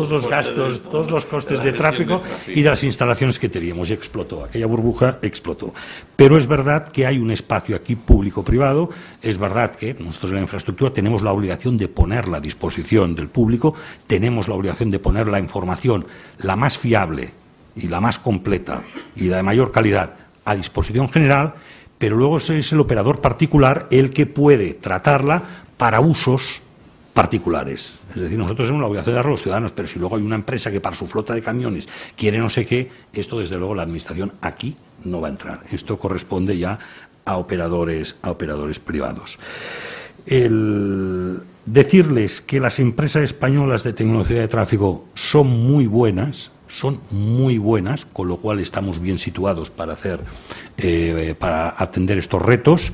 los gastos, todos los costes de tráfico y de las instalaciones que teníamos. Y explotó, aquella burbuja explotó. Pero es verdad que hay un espacio aquí público-privado, es verdad que nosotros en la infraestructura tenemos la obligación de ponerla a disposición del público, tenemos la obligación de poner la información la más fiable y la más completa y la de mayor calidad a disposición general, pero luego es el operador particular el que puede tratarla para usos particulares. Es decir, nosotros tenemos la obligación de darlo a los ciudadanos, pero si luego hay una empresa que para su flota de camiones quiere no sé qué, esto desde luego la administración aquí no va a entrar. Esto corresponde ya a operadores privados. Decirles que las empresas españolas de tecnología de tráfico son muy buenas, con lo cual estamos bien situados para atender estos retos.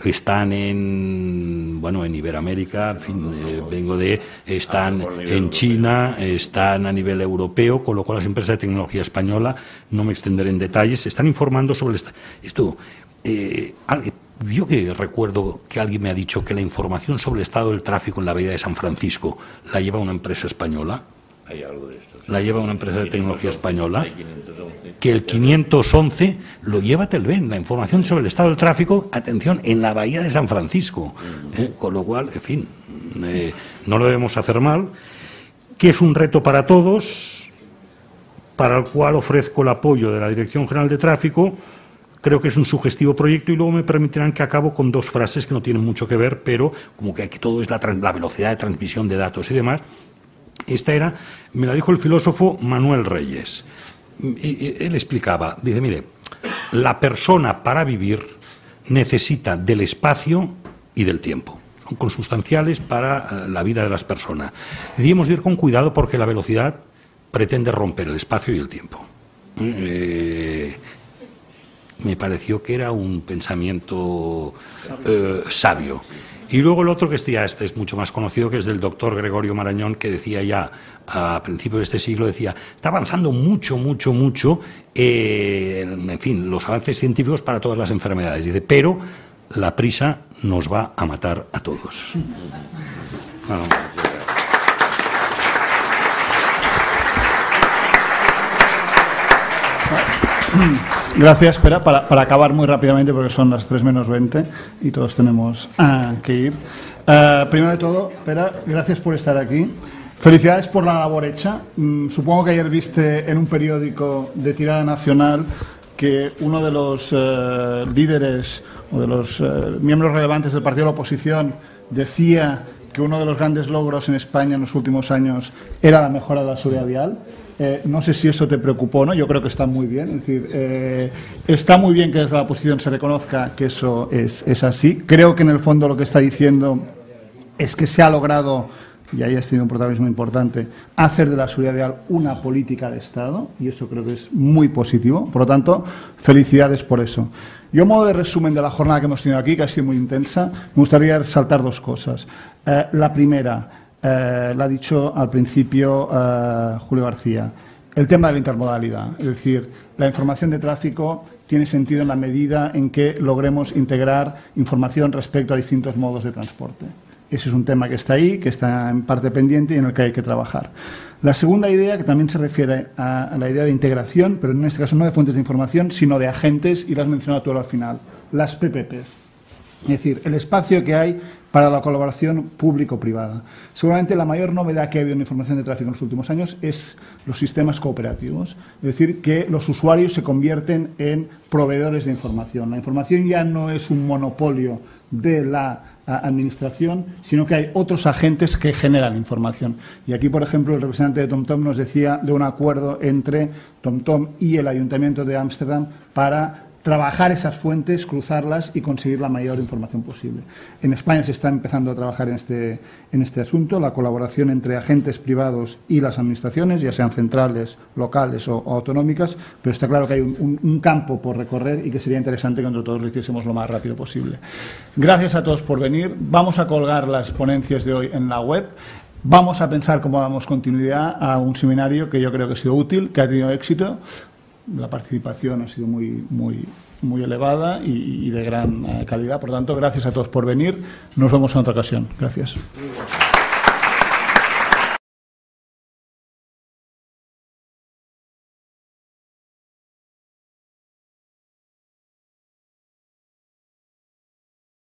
Están en Iberoamérica, en fin, están en China, están a nivel europeo, con lo cual las empresas de tecnología española, no me extenderé en detalles, se están informando sobre esto. Yo que recuerdo que alguien me ha dicho que la información sobre el estado del tráfico en la bahía de San Francisco la lleva una empresa española. Hay algo de esto. La lleva una empresa de tecnología española, que el 511 lo lleva Telven, la información sobre el estado del tráfico, atención, en la bahía de San Francisco. Con lo cual, en fin, no lo debemos hacer mal, que es un reto para todos, para el cual ofrezco el apoyo de la Dirección General de Tráfico. Creo que es un sugestivo proyecto y luego me permitirán que acabo con dos frases que no tienen mucho que ver, pero como que aquí todo es la velocidad de transmisión de datos y demás. Esta me la dijo el filósofo Manuel Reyes. Y él explicaba, dice, mire, la persona para vivir necesita del espacio y del tiempo. Son consustanciales para la vida de las personas. Debemos ir con cuidado porque la velocidad pretende romper el espacio y el tiempo. Me pareció que era un pensamiento sabio. Y luego el otro, que este es mucho más conocido, que es del doctor Gregorio Marañón, que decía ya a principios de este siglo, decía, está avanzando mucho, en fin, los avances científicos para todas las enfermedades. Dice, pero la prisa nos va a matar a todos. Bueno. Gracias, espera, para acabar muy rápidamente, porque son las 3 menos 20 y todos tenemos que ir. Primero de todo, espera, gracias por estar aquí. Felicidades por la labor hecha. Supongo que ayer viste en un periódico de tirada nacional que uno de los líderes o de los miembros relevantes del partido de la oposición decía que uno de los grandes logros en España en los últimos años era la mejora de la seguridad vial. No sé si eso te preocupó, ¿no? Yo creo que está muy bien. Es decir, está muy bien que desde la oposición se reconozca que eso es así. Creo que en el fondo lo que está diciendo es que se ha logrado, y ahí has tenido un protagonismo importante, hacer de la seguridad vial una política de Estado, y eso creo que es muy positivo. Por lo tanto, felicidades por eso. Yo, a modo de resumen de la jornada que hemos tenido aquí, que ha sido muy intensa, me gustaría resaltar dos cosas. La primera, la ha dicho al principio Julio García, el tema de la intermodalidad. Es decir, la información de tráfico tiene sentido en la medida en que logremos integrar información respecto a distintos modos de transporte. Ese es un tema que está ahí, que está en parte pendiente y en el que hay que trabajar. La segunda idea, que también se refiere a la idea de integración, pero en este caso no de fuentes de información, sino de agentes, y las has mencionado tú al final, las PPPs. Es decir, el espacio que hay para la colaboración público-privada. Seguramente la mayor novedad que ha habido en información de tráfico en los últimos años es los sistemas cooperativos. Es decir, que los usuarios se convierten en proveedores de información. La información ya no es un monopolio de la administración, sino que hay otros agentes que generan información. Y aquí, por ejemplo, el representante de TomTom nos decía de un acuerdo entre TomTom y el Ayuntamiento de Ámsterdam para trabajar esas fuentes, cruzarlas y conseguir la mayor información posible. En España se está empezando a trabajar en este asunto, la colaboración entre agentes privados y las administraciones, ya sean centrales, locales o autonómicas, pero está claro que hay un campo por recorrer y que sería interesante que entre todos lo hiciésemos lo más rápido posible. Gracias a todos por venir. Vamos a colgar las ponencias de hoy en la web. Vamos a pensar cómo damos continuidad a un seminario que yo creo que ha sido útil, que ha tenido éxito. La participación ha sido muy elevada y de gran calidad. Por tanto, gracias a todos por venir. Nos vemos en otra ocasión. Gracias.